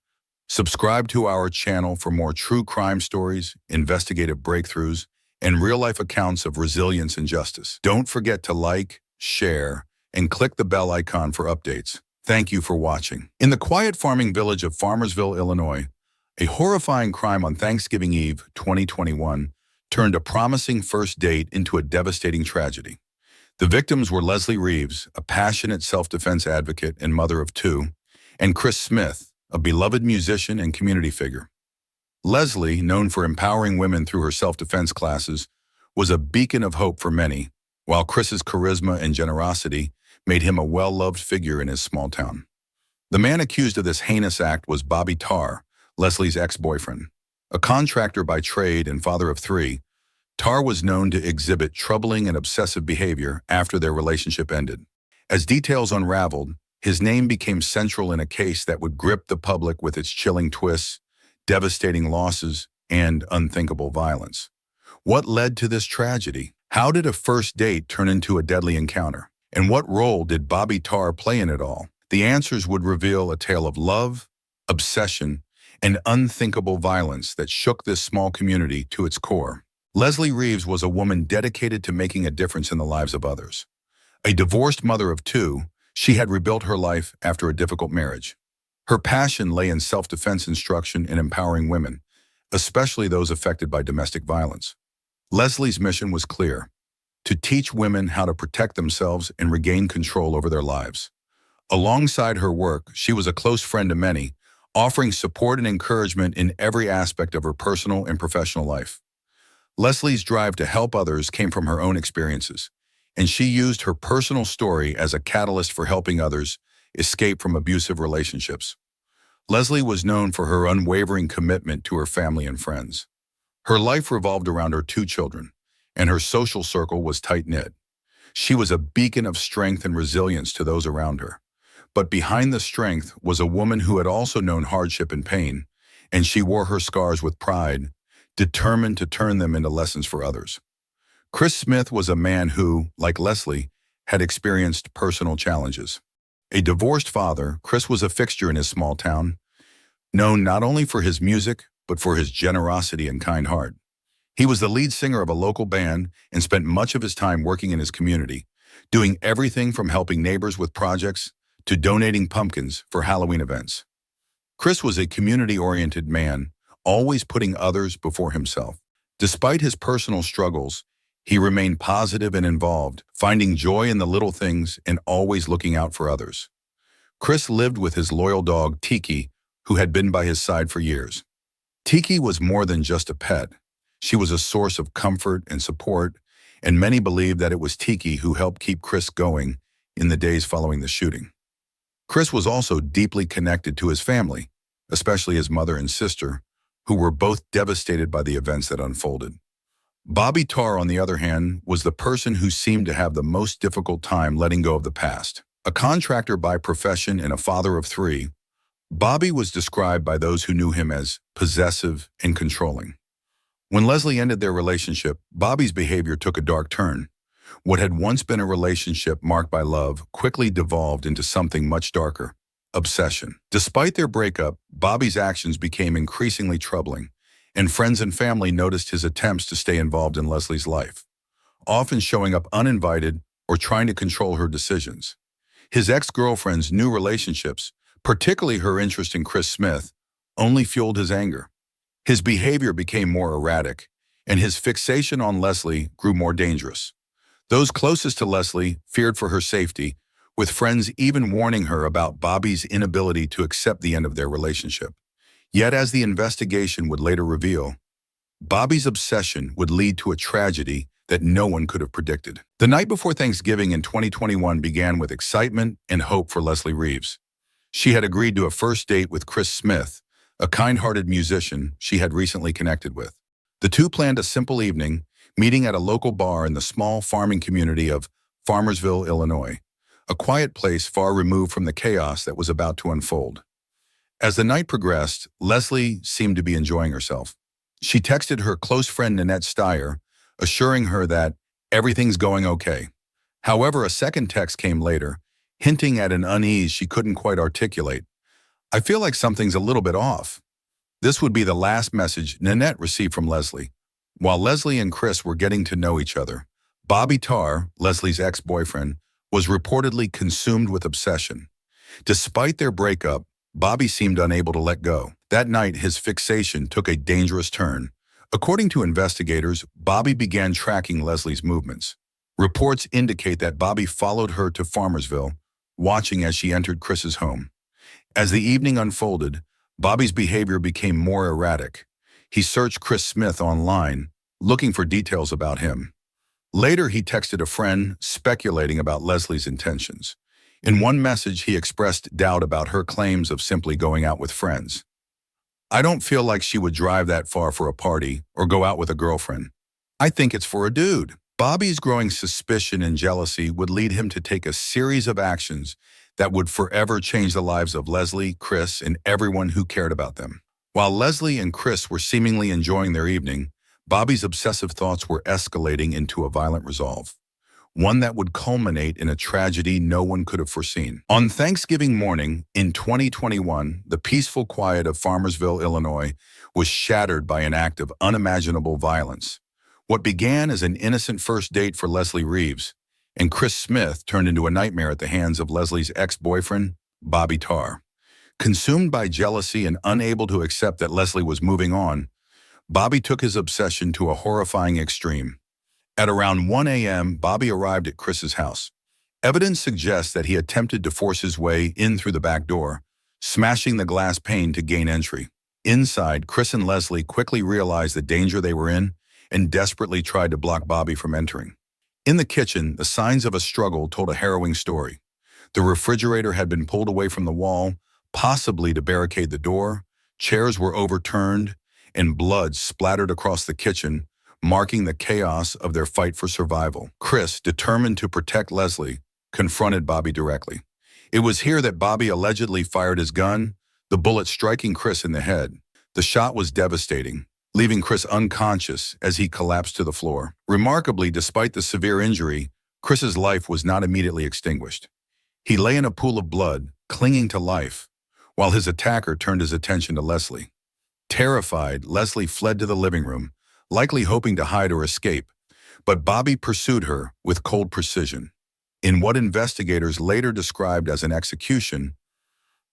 subscribe to our channel for more true crime stories, investigative breakthroughs, and real-life accounts of resilience and justice. Don't forget to like, share, and click the bell icon for updates. Thank you for watching. In the quiet farming village of Farmersville, Illinois, a horrifying crime on Thanksgiving Eve 2021 turned a promising first date into a devastating tragedy. The victims were Leslie Reeves, a passionate self-defense advocate and mother of two, and Chris Smith, a beloved musician and community figure. Leslie, known for empowering women through her self-defense classes, was a beacon of hope for many, while Chris's charisma and generosity made him a well-loved figure in his small town. The man accused of this heinous act was Bobby Tarr, Leslie's ex-boyfriend. A contractor by trade and father of three, Tarr was known to exhibit troubling and obsessive behavior after their relationship ended. As details unraveled, his name became central in a case that would grip the public with its chilling twists, devastating losses, and unthinkable violence. What led to this tragedy? How did a first date turn into a deadly encounter? And what role did Bobby Tarr play in it all? The answers would reveal a tale of love, obsession, and unthinkable violence that shook this small community to its core. Leslie Reeves was a woman dedicated to making a difference in the lives of others. A divorced mother of two, she had rebuilt her life after a difficult marriage. Her passion lay in self-defense instruction and empowering women, especially those affected by domestic violence. Leslie's mission was clear: to teach women how to protect themselves and regain control over their lives. Alongside her work, she was a close friend to many, offering support and encouragement in every aspect of her personal and professional life. Leslie's drive to help others came from her own experiences, and she used her personal story as a catalyst for helping others escape from abusive relationships. Leslie was known for her unwavering commitment to her family and friends. Her life revolved around her two children, and her social circle was tight-knit. She was a beacon of strength and resilience to those around her. But behind the strength was a woman who had also known hardship and pain, and she wore her scars with pride, determined to turn them into lessons for others. Chris Smith was a man who, like Leslie, had experienced personal challenges. A divorced father, Chris was a fixture in his small town, known not only for his music, but for his generosity and kind heart. He was the lead singer of a local band and spent much of his time working in his community, doing everything from helping neighbors with projects to donating pumpkins for Halloween events. Chris was a community-oriented man, always putting others before himself. Despite his personal struggles, He remained positive and involved, finding joy in the little things and always looking out for others. Chris lived with his loyal dog, Tiki, who had been by his side for years. Tiki was more than just a pet. She was a source of comfort and support, and many believed that it was Tiki who helped keep Chris going in the days following the shooting. Chris was also deeply connected to his family, especially his mother and sister, who were both devastated by the events that unfolded. Bobby Tarr, on the other hand, was the person who seemed to have the most difficult time letting go of the past. A contractor by profession and a father of three, Bobby was described by those who knew him as possessive and controlling. When Leslie ended their relationship, Bobby's behavior took a dark turn. What had once been a relationship marked by love quickly devolved into something much darker: obsession. Despite their breakup, Bobby's actions became increasingly troubling, and friends and family noticed his attempts to stay involved in Leslie's life, often showing up uninvited or trying to control her decisions. His ex-girlfriend's new relationships, particularly her interest in Chris Smith, only fueled his anger. His behavior became more erratic, and his fixation on Leslie grew more dangerous. Those closest to Leslie feared for her safety, with friends even warning her about Bobby's inability to accept the end of their relationship. Yet, as the investigation would later reveal, Bobby's obsession would lead to a tragedy that no one could have predicted. The night before Thanksgiving in 2021 began with excitement and hope for Leslie Reeves. She had agreed to a first date with Chris Smith, a kind-hearted musician she had recently connected with. The two planned a simple evening, meeting at a local bar in the small farming community of Farmersville, Illinois, a quiet place far removed from the chaos that was about to unfold. As the night progressed, Leslie seemed to be enjoying herself. She texted her close friend Nanette Steyer, assuring her that everything's going okay. However, a second text came later, hinting at an unease she couldn't quite articulate. "I feel like something's a little bit off." This would be the last message Nanette received from Leslie. While Leslie and Chris were getting to know each other, Bobby Tarr, Leslie's ex-boyfriend, was reportedly consumed with obsession. Despite their breakup, Bobby seemed unable to let go. That night, his fixation took a dangerous turn. According to investigators, Bobby began tracking Leslie's movements. Reports indicate that Bobby followed her to Farmersville, watching as she entered Chris's home. As the evening unfolded, Bobby's behavior became more erratic. He searched Chris Smith online, looking for details about him. Later, he texted a friend, speculating about Leslie's intentions. In one message, he expressed doubt about her claims of simply going out with friends. "I don't feel like she would drive that far for a party or go out with a girlfriend. I think it's for a dude." Bobby's growing suspicion and jealousy would lead him to take a series of actions that would forever change the lives of Leslie, Chris, and everyone who cared about them. While Leslie and Chris were seemingly enjoying their evening, Bobby's obsessive thoughts were escalating into a violent resolve, one that would culminate in a tragedy no one could have foreseen. On Thanksgiving morning in 2021, the peaceful quiet of Farmersville, Illinois, was shattered by an act of unimaginable violence. What began as an innocent first date for Leslie Reeves and Chris Smith turned into a nightmare at the hands of Leslie's ex-boyfriend, Bobby Tarr. Consumed by jealousy and unable to accept that Leslie was moving on, Bobby took his obsession to a horrifying extreme. At around 1 a.m., Bobby arrived at Chris's house. Evidence suggests that he attempted to force his way in through the back door, smashing the glass pane to gain entry. Inside, Chris and Leslie quickly realized the danger they were in and desperately tried to block Bobby from entering. In the kitchen, the signs of a struggle told a harrowing story. The refrigerator had been pulled away from the wall, possibly to barricade the door, chairs were overturned, and blood splattered across the kitchen, marking the chaos of their fight for survival. Chris, determined to protect Leslie, confronted Bobby directly. It was here that Bobby allegedly fired his gun, the bullet striking Chris in the head. The shot was devastating, leaving Chris unconscious as he collapsed to the floor. Remarkably, despite the severe injury, Chris's life was not immediately extinguished. He lay in a pool of blood, clinging to life, while his attacker turned his attention to Leslie. Terrified, Leslie fled to the living room, likely hoping to hide or escape, but Bobby pursued her with cold precision. In what investigators later described as an execution,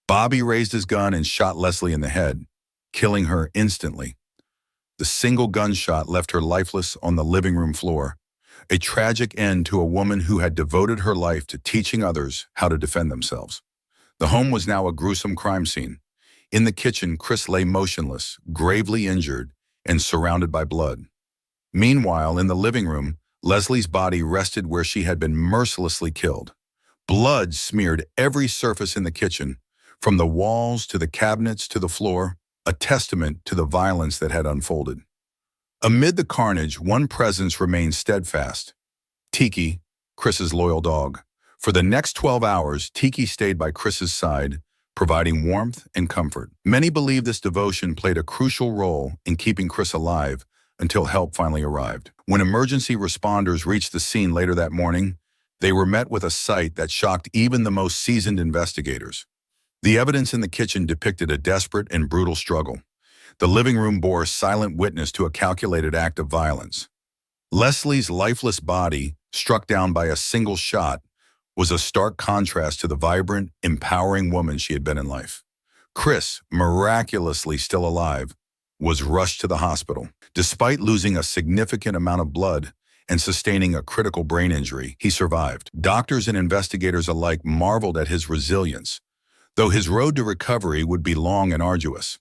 Bobby raised his gun and shot Leslie in the head, killing her instantly. The single gunshot left her lifeless on the living room floor. a tragic end to a woman who had devoted her life to teaching others how to defend themselves. The home was now a gruesome crime scene. In the kitchen, Chris lay motionless, gravely injured, and surrounded by blood. Meanwhile, in the living room, Leslie's body rested where she had been mercilessly killed. Blood smeared every surface in the kitchen, from the walls to the cabinets to the floor, a testament to the violence that had unfolded. Amid the carnage, one presence remained steadfast: Tiki, Chris's loyal dog. For the next 12 hours, Tiki stayed by Chris's side, providing warmth and comfort. Many believe this devotion played a crucial role in keeping Chris alive until help finally arrived. When emergency responders reached the scene later that morning, they were met with a sight that shocked even the most seasoned investigators. The evidence in the kitchen depicted a desperate and brutal struggle. The living room bore silent witness to a calculated act of violence. Leslie's lifeless body, struck down by a single shot, was a stark contrast to the vibrant, empowering woman she had been in life. Chris, miraculously still alive, was rushed to the hospital. Despite losing a significant amount of blood and sustaining a critical brain injury, he survived. Doctors and investigators alike marveled at his resilience, though his road to recovery would be long and arduous.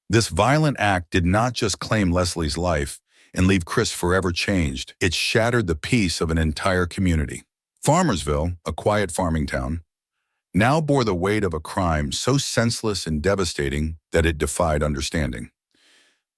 This violent act did not just claim Leslie's life and leave Chris forever changed. It shattered the peace of an entire community. Farmersville, a quiet farming town, now bore the weight of a crime so senseless and devastating that it defied understanding.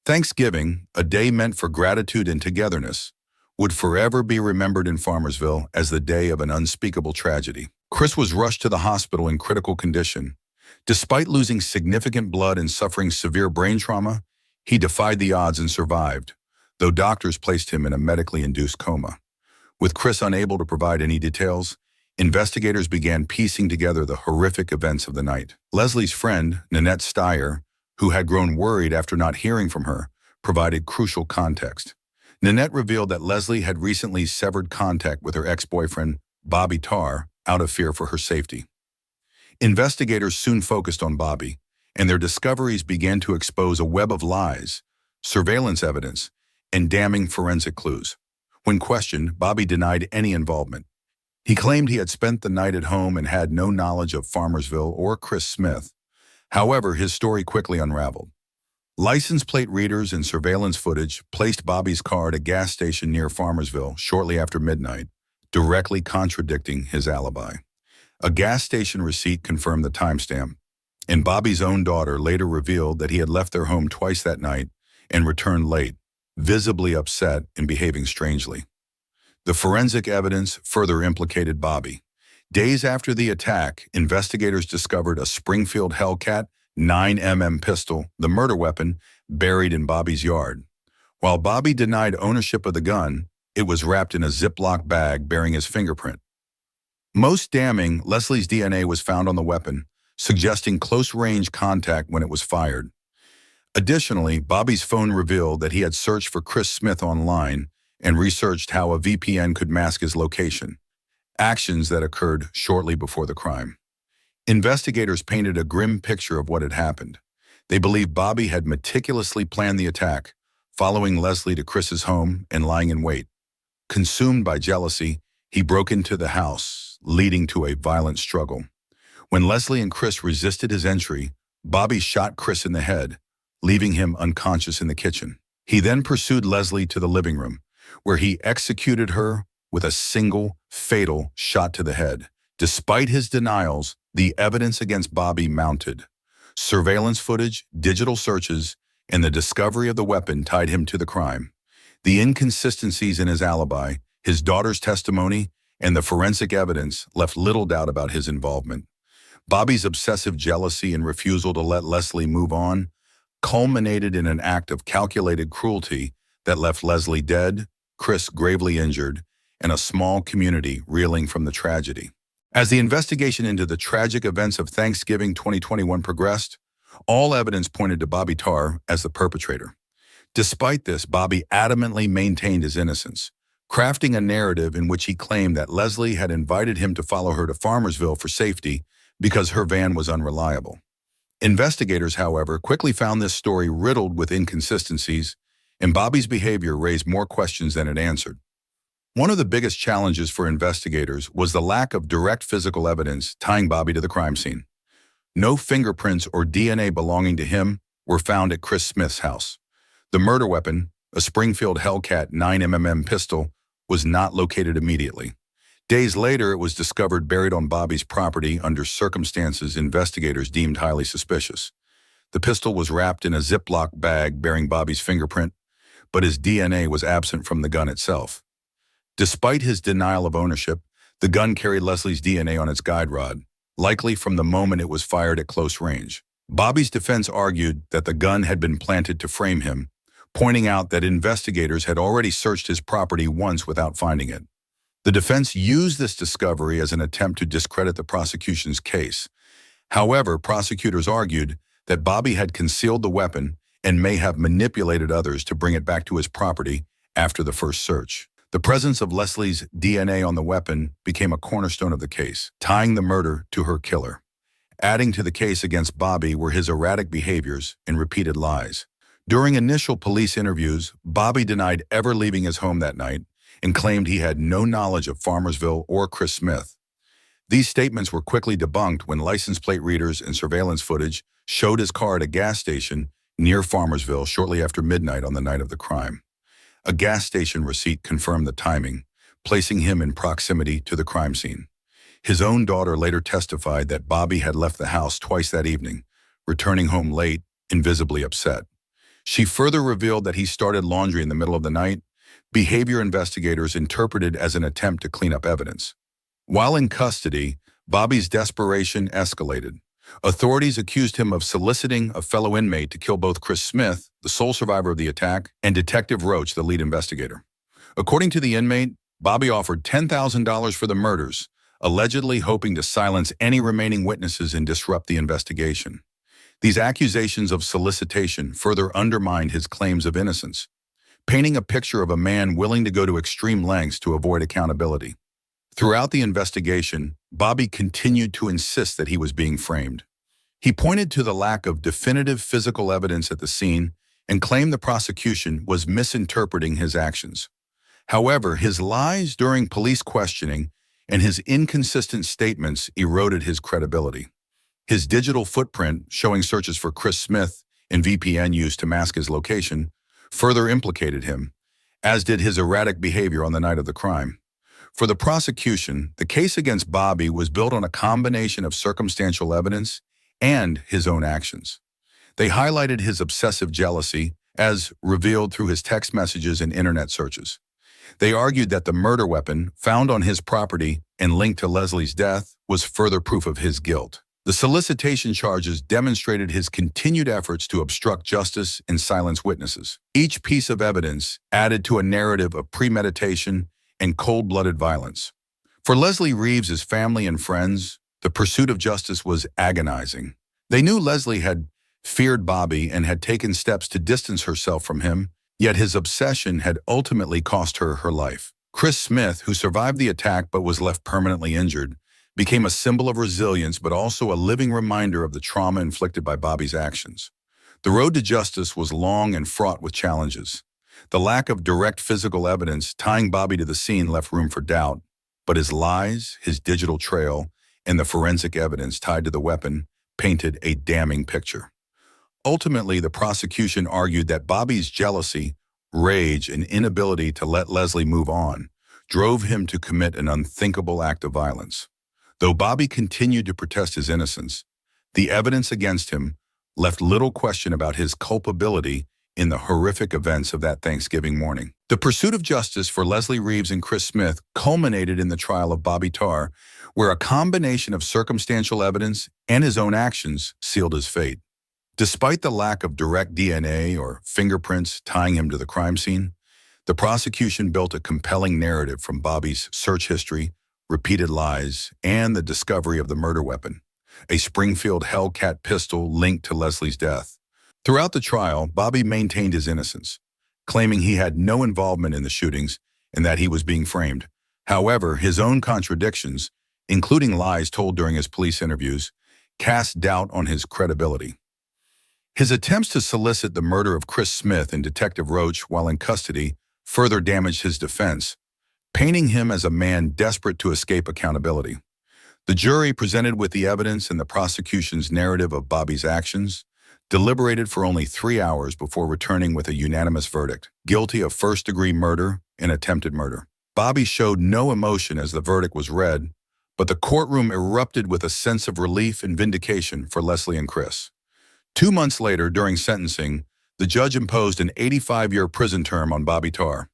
Thanksgiving, a day meant for gratitude and togetherness, would forever be remembered in Farmersville as the day of an unspeakable tragedy. Chris was rushed to the hospital in critical condition. Despite losing significant blood and suffering severe brain trauma, he defied the odds and survived, though doctors placed him in a medically induced coma. With Chris unable to provide any details, investigators began piecing together the horrific events of the night. Leslie's friend, Nanette Steyer, who had grown worried after not hearing from her, provided crucial context. Nanette revealed that Leslie had recently severed contact with her ex-boyfriend, Bobby Tarr, out of fear for her safety. Investigators soon focused on Bobby, and their discoveries began to expose a web of lies, surveillance evidence, and damning forensic clues. When questioned, Bobby denied any involvement. He claimed he had spent the night at home and had no knowledge of Farmersville or Chris Smith. However, his story quickly unraveled. License plate readers and surveillance footage placed Bobby's car at a gas station near Farmersville shortly after midnight, directly contradicting his alibi. A gas station receipt confirmed the timestamp, and Bobby's own daughter later revealed that he had left their home twice that night and returned late, visibly upset and behaving strangely. The forensic evidence further implicated Bobby. Days after the attack, investigators discovered a Springfield Hellcat 9mm pistol, the murder weapon, buried in Bobby's yard. While Bobby denied ownership of the gun, it was wrapped in a Ziploc bag bearing his fingerprint. Most damning, Leslie's DNA was found on the weapon, suggesting close-range contact when it was fired. Additionally, Bobby's phone revealed that he had searched for Chris Smith online and researched how a VPN could mask his location, actions that occurred shortly before the crime. Investigators painted a grim picture of what had happened. They believed Bobby had meticulously planned the attack, following Leslie to Chris's home and lying in wait. Consumed by jealousy, he broke into the house, leading to a violent struggle. When Leslie and Chris resisted his entry, Bobby shot Chris in the head, leaving him unconscious in the kitchen. He then pursued Leslie to the living room, where he executed her with a single, fatal shot to the head. Despite his denials, the evidence against Bobby mounted. Surveillance footage, digital searches, and the discovery of the weapon tied him to the crime. The inconsistencies in his alibi, his daughter's testimony, and the forensic evidence left little doubt about his involvement. Bobby's obsessive jealousy and refusal to let Leslie move on culminated in an act of calculated cruelty that left Leslie dead, Chris gravely injured, and a small community reeling from the tragedy. As the investigation into the tragic events of Thanksgiving 2021 progressed, all evidence pointed to Bobby Tarr as the perpetrator. Despite this, Bobby adamantly maintained his innocence, crafting a narrative in which he claimed that Leslie had invited him to follow her to Farmersville for safety because her van was unreliable. Investigators, however, quickly found this story riddled with inconsistencies, and Bobby's behavior raised more questions than it answered. One of the biggest challenges for investigators was the lack of direct physical evidence tying Bobby to the crime scene. No fingerprints or DNA belonging to him were found at Chris Smith's house. The murder weapon, a Springfield Hellcat 9mm pistol, was not located immediately. Days later, it was discovered buried on Bobby's property under circumstances investigators deemed highly suspicious. The pistol was wrapped in a Ziploc bag bearing Bobby's fingerprint, but his DNA was absent from the gun itself. Despite his denial of ownership, the gun carried Leslie's DNA on its guide rod, likely from the moment it was fired at close range. Bobby's defense argued that the gun had been planted to frame him, pointing out that investigators had already searched his property once without finding it. The defense used this discovery as an attempt to discredit the prosecution's case. However, prosecutors argued that Bobby had concealed the weapon and may have manipulated others to bring it back to his property after the first search. The presence of Leslie's DNA on the weapon became a cornerstone of the case, tying the murder to her killer. Adding to the case against Bobby were his erratic behaviors and repeated lies. During initial police interviews, Bobby denied ever leaving his home that night and claimed he had no knowledge of Farmersville or Chris Smith. These statements were quickly debunked when license plate readers and surveillance footage showed his car at a gas station near Farmersville shortly after midnight on the night of the crime. A gas station receipt confirmed the timing, placing him in proximity to the crime scene. His own daughter later testified that Bobby had left the house twice that evening, returning home late and visibly upset. She further revealed that he started laundry in the middle of the night, behavior investigators interpreted as an attempt to clean up evidence. While in custody, Bobby's desperation escalated. Authorities accused him of soliciting a fellow inmate to kill both Chris Smith, the sole survivor of the attack, and Detective Roach, the lead investigator. According to the inmate, Bobby offered $10,000 for the murders, allegedly hoping to silence any remaining witnesses and disrupt the investigation. These accusations of solicitation further undermined his claims of innocence, painting a picture of a man willing to go to extreme lengths to avoid accountability. Throughout the investigation, Bobby continued to insist that he was being framed. He pointed to the lack of definitive physical evidence at the scene and claimed the prosecution was misinterpreting his actions. However, his lies during police questioning and his inconsistent statements eroded his credibility. His digital footprint, showing searches for Chris Smith and VPN used to mask his location, further implicated him, as did his erratic behavior on the night of the crime. For the prosecution, the case against Bobby was built on a combination of circumstantial evidence and his own actions. They highlighted his obsessive jealousy, as revealed through his text messages and internet searches. They argued that the murder weapon found on his property and linked to Leslie's death was further proof of his guilt. The solicitation charges demonstrated his continued efforts to obstruct justice and silence witnesses. Each piece of evidence added to a narrative of premeditation and cold-blooded violence. For Leslie Reeves' family and friends, the pursuit of justice was agonizing. They knew Leslie had feared Bobby and had taken steps to distance herself from him, yet his obsession had ultimately cost her her life. Chris Smith, who survived the attack but was left permanently injured, became a symbol of resilience but also a living reminder of the trauma inflicted by Bobby's actions. The road to justice was long and fraught with challenges. The lack of direct physical evidence tying Bobby to the scene left room for doubt, but his lies, his digital trail, and the forensic evidence tied to the weapon painted a damning picture. Ultimately, the prosecution argued that Bobby's jealousy, rage, and inability to let Leslie move on drove him to commit an unthinkable act of violence. Though Bobby continued to protest his innocence, the evidence against him left little question about his culpability in the horrific events of that Thanksgiving morning. The pursuit of justice for Leslie Reeves and Chris Smith culminated in the trial of Bobby Tarr, where a combination of circumstantial evidence and his own actions sealed his fate. Despite the lack of direct DNA or fingerprints tying him to the crime scene, the prosecution built a compelling narrative from Bobby's search history, repeated lies, and the discovery of the murder weapon, a Springfield Hellcat pistol linked to Leslie's death. Throughout the trial, Bobby maintained his innocence, claiming he had no involvement in the shootings and that he was being framed. However, his own contradictions, including lies told during his police interviews, cast doubt on his credibility. His attempts to solicit the murder of Chris Smith and Detective Roach while in custody further damaged his defense, painting him as a man desperate to escape accountability. The jury, presented with the evidence and the prosecution's narrative of Bobby's actions, deliberated for only 3 hours before returning with a unanimous verdict: guilty of first-degree murder and attempted murder. Bobby showed no emotion as the verdict was read, but the courtroom erupted with a sense of relief and vindication for Leslie and Chris. 2 months later, during sentencing, the judge imposed an 85-year prison term on Bobby Tarr.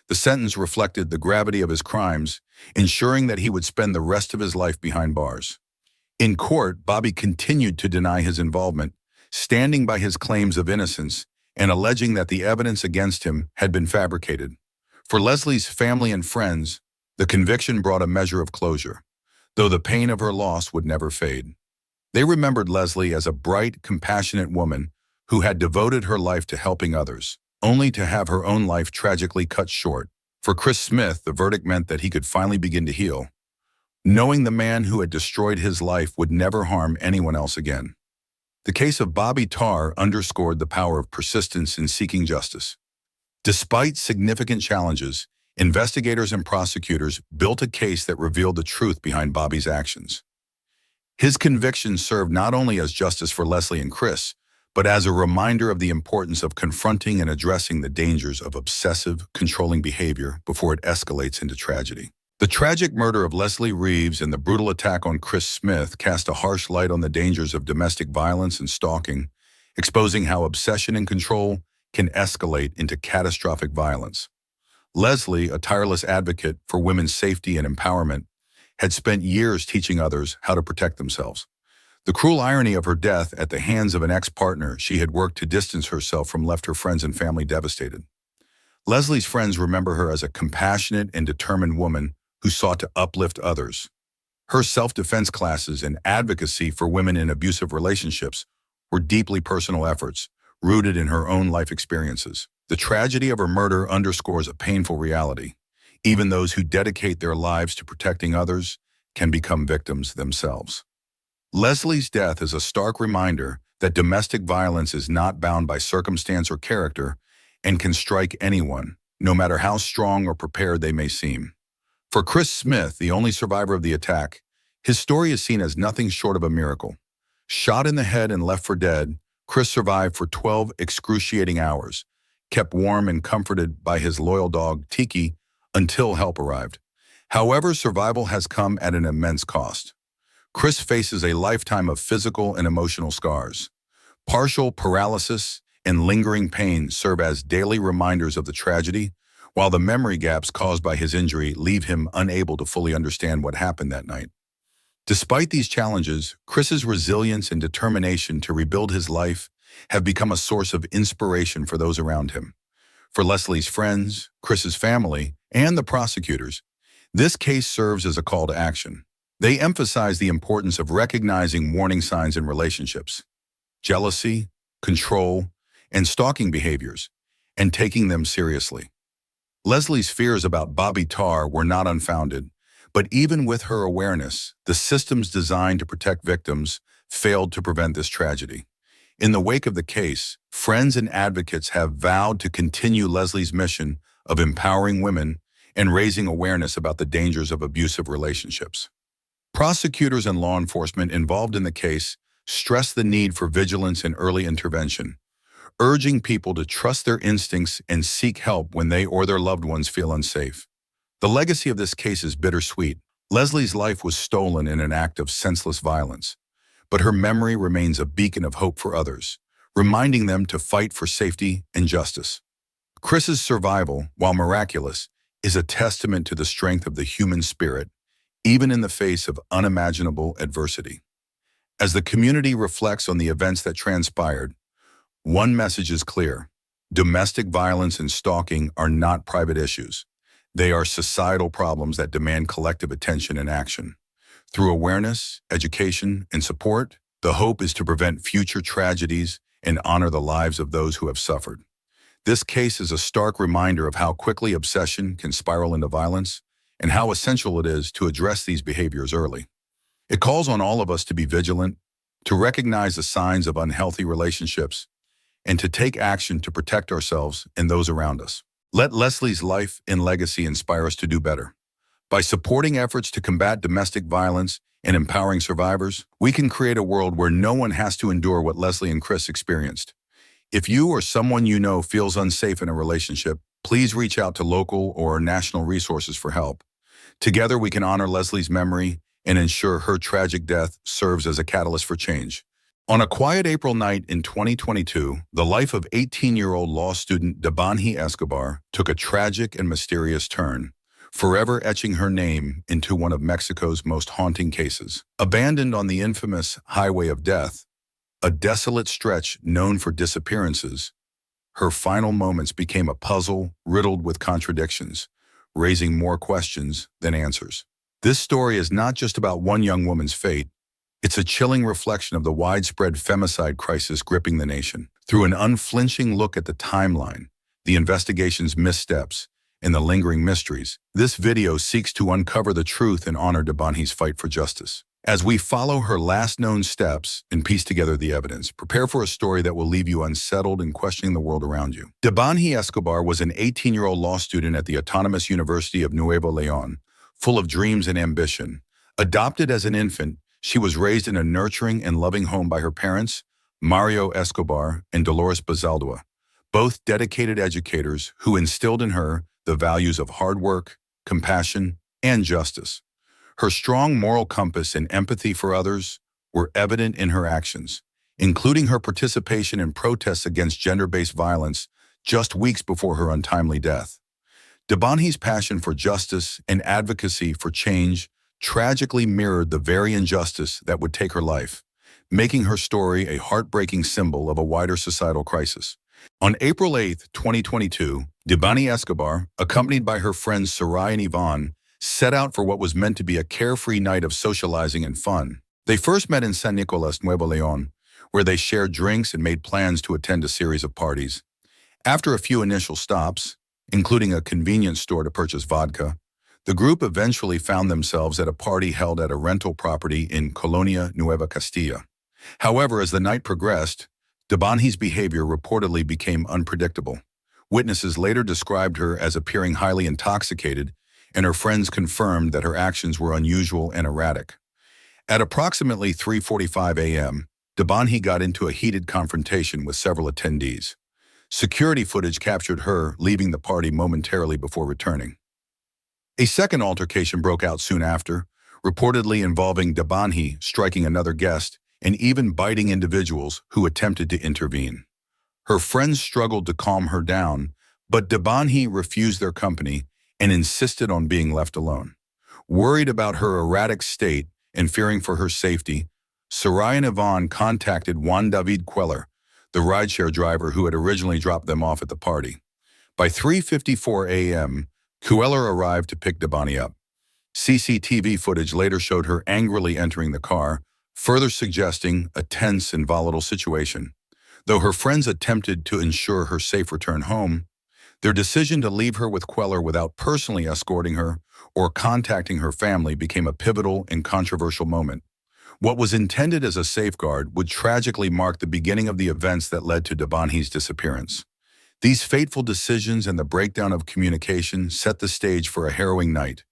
The sentence reflected the gravity of his crimes, ensuring that he would spend the rest of his life behind bars. In court, Bobby continued to deny his involvement, standing by his claims of innocence and alleging that the evidence against him had been fabricated. For Leslie's family and friends, the conviction brought a measure of closure, though the pain of her loss would never fade. They remembered Leslie as a bright, compassionate woman who had devoted her life to helping others, only to have her own life tragically cut short. For Chris Smith, the verdict meant that he could finally begin to heal, knowing the man who had destroyed his life would never harm anyone else again. The case of Bobby Tarr underscored the power of persistence in seeking justice. Despite significant challenges, investigators and prosecutors built a case that revealed the truth behind Bobby's actions. His conviction served not only as justice for Leslie and Chris, but as a reminder of the importance of confronting and addressing the dangers of obsessive, controlling behavior before it escalates into tragedy. The tragic murder of Leslie Reeves and the brutal attack on Chris Smith cast a harsh light on the dangers of domestic violence and stalking, exposing how obsession and control can escalate into catastrophic violence. Leslie, a tireless advocate for women's safety and empowerment, had spent years teaching others how to protect themselves. The cruel irony of her death at the hands of an ex-partner she had worked to distance herself from left her friends and family devastated. Leslie's friends remember her as a compassionate and determined woman who sought to uplift others. Her self-defense classes and advocacy for women in abusive relationships were deeply personal efforts, rooted in her own life experiences. The tragedy of her murder underscores a painful reality. Even those who dedicate their lives to protecting others can become victims themselves. Leslie's death is a stark reminder that domestic violence is not bound by circumstance or character and can strike anyone, no matter how strong or prepared they may seem. For Chris Smith, the only survivor of the attack, his story is seen as nothing short of a miracle. Shot in the head and left for dead, Chris survived for 12 excruciating hours, kept warm and comforted by his loyal dog, Tiki, until help arrived. However, survival has come at an immense cost. Chris faces a lifetime of physical and emotional scars. Partial paralysis and lingering pain serve as daily reminders of the tragedy, while the memory gaps caused by his injury leave him unable to fully understand what happened that night. Despite these challenges, Chris's resilience and determination to rebuild his life have become a source of inspiration for those around him. For Leslie's friends, Chris's family, and the prosecutors, this case serves as a call to action. They emphasize the importance of recognizing warning signs in relationships, jealousy, control, and stalking behaviors, and taking them seriously. Leslie's fears about Bobby Tarr were not unfounded, but even with her awareness, the systems designed to protect victims failed to prevent this tragedy. In the wake of the case, friends and advocates have vowed to continue Leslie's mission of empowering women and raising awareness about the dangers of abusive relationships. Prosecutors and law enforcement involved in the case stress the need for vigilance and early intervention, urging people to trust their instincts and seek help when they or their loved ones feel unsafe. The legacy of this case is bittersweet. Leslie's life was stolen in an act of senseless violence, but her memory remains a beacon of hope for others, reminding them to fight for safety and justice. Chris's survival, while miraculous, is a testament to the strength of the human spirit, even in the face of unimaginable adversity. As the community reflects on the events that transpired, one message is clear: domestic violence and stalking are not private issues. They are societal problems that demand collective attention and action. Through awareness, education, and support, the hope is to prevent future tragedies and honor the lives of those who have suffered. This case is a stark reminder of how quickly obsession can spiral into violence and how essential it is to address these behaviors early. It calls on all of us to be vigilant, to recognize the signs of unhealthy relationships, and to take action to protect ourselves and those around us. Let Leslie's life and legacy inspire us to do better. By supporting efforts to combat domestic violence and empowering survivors, we can create a world where no one has to endure what Leslie and Chris experienced. If you or someone you know feels unsafe in a relationship, please reach out to local or national resources for help. Together, we can honor Leslie's memory and ensure her tragic death serves as a catalyst for change. On a quiet April night in 2022, the life of 18-year-old law student Debanhi Escobar took a tragic and mysterious turn, forever etching her name into one of Mexico's most haunting cases. Abandoned on the infamous Highway of Death, a desolate stretch known for disappearances, her final moments became a puzzle riddled with contradictions, raising more questions than answers. This story is not just about one young woman's fate. It's a chilling reflection of the widespread femicide crisis gripping the nation. Through an unflinching look at the timeline, the investigation's missteps, and the lingering mysteries, this video seeks to uncover the truth and honor Debanhi's fight for justice. As we follow her last known steps and piece together the evidence, prepare for a story that will leave you unsettled and questioning the world around you. Debanhi Escobar was an 18-year-old law student at the Autonomous University of Nuevo León, full of dreams and ambition. Adopted as an infant, she was raised in a nurturing and loving home by her parents, Mario Escobar and Dolores Bazaldua, both dedicated educators who instilled in her the values of hard work, compassion, and justice. Her strong moral compass and empathy for others were evident in her actions, including her participation in protests against gender-based violence just weeks before her untimely death. Debanhi's passion for justice and advocacy for change tragically mirrored the very injustice that would take her life, making her story a heartbreaking symbol of a wider societal crisis. On April 8, 2022, Debanhi Escobar, accompanied by her friends Sarai and Yvonne, set out for what was meant to be a carefree night of socializing and fun. They first met in San Nicolas, Nuevo León, where they shared drinks and made plans to attend a series of parties. After a few initial stops, including a convenience store to purchase vodka, the group eventually found themselves at a party held at a rental property in Colonia Nueva Castilla. However, as the night progressed, Debanhi's behavior reportedly became unpredictable. Witnesses later described her as appearing highly intoxicated, and her friends confirmed that her actions were unusual and erratic. At approximately 3:45 a.m., Debanhi got into a heated confrontation with several attendees. Security footage captured her leaving the party momentarily before returning. A second altercation broke out soon after, reportedly involving Debanhi striking another guest and even biting individuals who attempted to intervene. Her friends struggled to calm her down, but Debanhi refused their company and insisted on being left alone. Worried about her erratic state and fearing for her safety, Sarai and Yvonne contacted Juan David Queller, the rideshare driver who had originally dropped them off at the party. By 3:54 a.m., Queller arrived to pick Debanhi up. CCTV footage later showed her angrily entering the car, further suggesting a tense and volatile situation. Though her friends attempted to ensure her safe return home, their decision to leave her with Queller without personally escorting her or contacting her family became a pivotal and controversial moment. What was intended as a safeguard would tragically mark the beginning of the events that led to Debanhi's disappearance. These fateful decisions and the breakdown of communication set the stage for a harrowing night,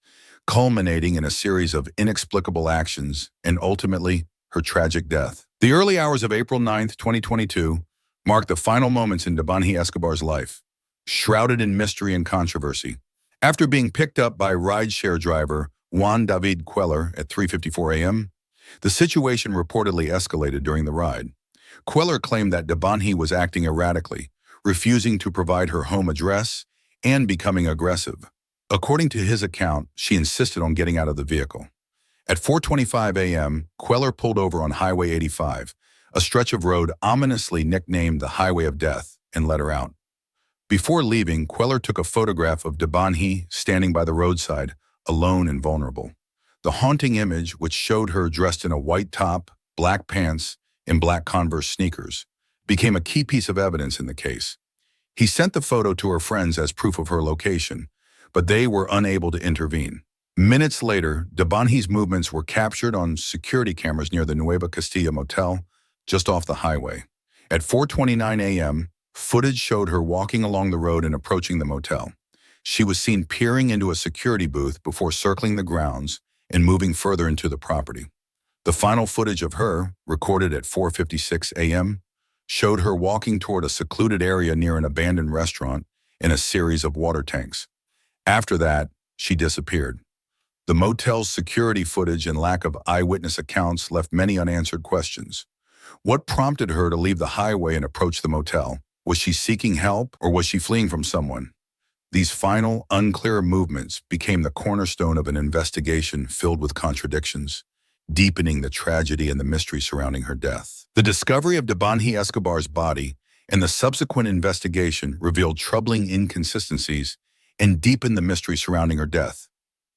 culminating in a series of inexplicable actions and ultimately her tragic death. The early hours of April 9, 2022, marked the final moments in Debanhi Escobar's life, shrouded in mystery and controversy. After being picked up by rideshare driver Juan David Queller at 3:54 a.m., the situation reportedly escalated during the ride. Queller claimed that Debanhi was acting erratically, refusing to provide her home address and becoming aggressive. According to his account, she insisted on getting out of the vehicle. At 4:25 a.m., Queller pulled over on Highway 85, a stretch of road ominously nicknamed the Highway of Death, and let her out. Before leaving, Queller took a photograph of Debanhi standing by the roadside, alone and vulnerable. The haunting image, which showed her dressed in a white top, black pants, and black Converse sneakers, became a key piece of evidence in the case. He sent the photo to her friends as proof of her location, but they were unable to intervene. Minutes later, Debanhi's movements were captured on security cameras near the Nueva Castilla motel, just off the highway. At 4:29 a.m., Footage showed her walking along the road and approaching the motel. She was seen peering into a security booth before circling the grounds and moving further into the property. The final footage of her, recorded at 4:56 a.m., showed her walking toward a secluded area near an abandoned restaurant in a series of water tanks. After that, she disappeared. The motel's security footage and lack of eyewitness accounts left many unanswered questions. What prompted her to leave the highway and approach the motel? Was she seeking help or was she fleeing from someone? These final, unclear movements became the cornerstone of an investigation filled with contradictions, deepening the tragedy and the mystery surrounding her death. The discovery of Debanhi Escobar's body and the subsequent investigation revealed troubling inconsistencies and deepened the mystery surrounding her death.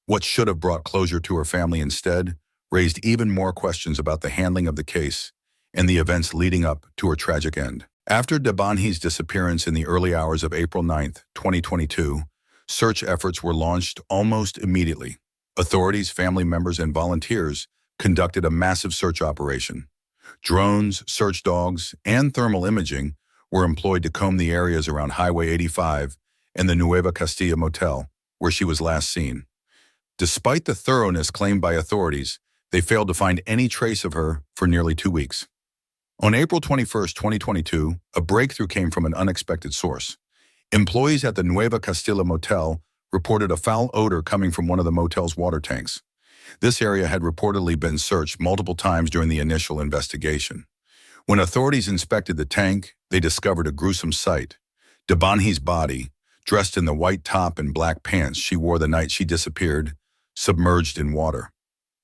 What should have brought closure to her family instead raised even more questions about the handling of the case and the events leading up to her tragic end. After Debanhi's disappearance in the early hours of April 9, 2022, search efforts were launched almost immediately. Authorities, family members, and volunteers conducted a massive search operation. Drones, search dogs, and thermal imaging were employed to comb the areas around Highway 85 and the Nueva Castilla motel, where she was last seen. Despite the thoroughness claimed by authorities, they failed to find any trace of her for nearly 2 weeks. On April 21, 2022, a breakthrough came from an unexpected source. Employees at the Nueva Castilla motel reported a foul odor coming from one of the motel's water tanks. This area had reportedly been searched multiple times during the initial investigation. When authorities inspected the tank, they discovered a gruesome sight. Debanhi's body, dressed in the white top and black pants she wore the night she disappeared, submerged in water.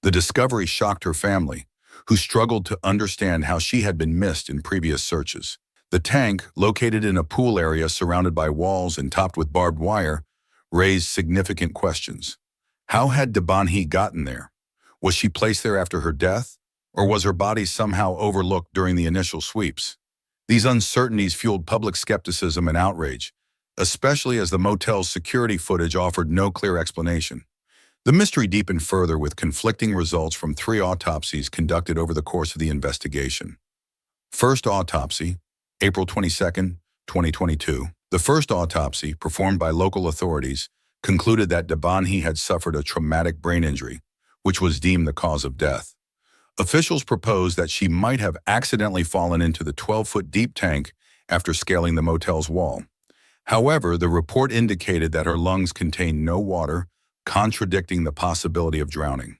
The discovery shocked her family, who struggled to understand how she had been missed in previous searches. The tank, located in a pool area surrounded by walls and topped with barbed wire, raised significant questions. How had Debanhi gotten there? Was she placed there after her death, or was her body somehow overlooked during the initial sweeps? These uncertainties fueled public skepticism and outrage, especially as the motel's security footage offered no clear explanation. The mystery deepened further with conflicting results from 3 autopsies conducted over the course of the investigation. First autopsy, April 22, 2022. The first autopsy, performed by local authorities, concluded that Debanhi had suffered a traumatic brain injury, which was deemed the cause of death. Officials proposed that she might have accidentally fallen into the 12-foot deep tank after scaling the motel's wall. However, the report indicated that her lungs contained no water, contradicting the possibility of drowning.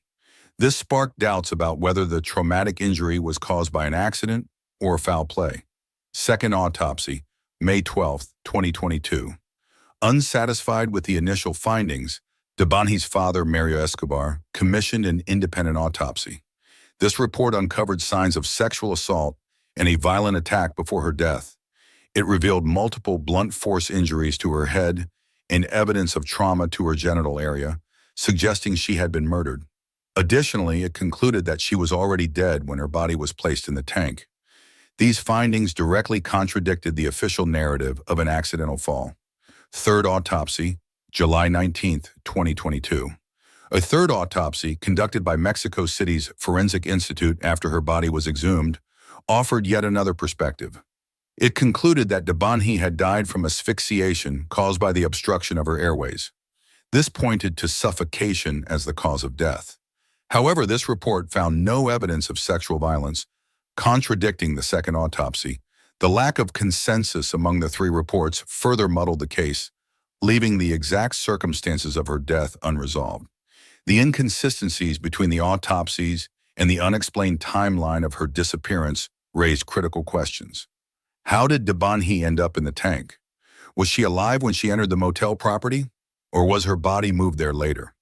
This sparked doubts about whether the traumatic injury was caused by an accident or foul play. Second autopsy, May 12, 2022. Unsatisfied with the initial findings, Debanhi's father, Mario Escobar, commissioned an independent autopsy. This report uncovered signs of sexual assault and a violent attack before her death. It revealed multiple blunt force injuries to her head and evidence of trauma to her genital area, suggesting she had been murdered. Additionally, it concluded that she was already dead when her body was placed in the tank. These findings directly contradicted the official narrative of an accidental fall. Third autopsy, July 19, 2022. A third autopsy, conducted by Mexico City's Forensic Institute after her body was exhumed, offered yet another perspective. It concluded that Debanhi had died from asphyxiation caused by the obstruction of her airways. This pointed to suffocation as the cause of death. However, this report found no evidence of sexual violence, contradicting the second autopsy. The lack of consensus among the 3 reports further muddled the case, leaving the exact circumstances of her death unresolved. The inconsistencies between the autopsies and the unexplained timeline of her disappearance raised critical questions. How did Debanhi end up in the tank? Was she alive when she entered the motel property, or was her body moved there later?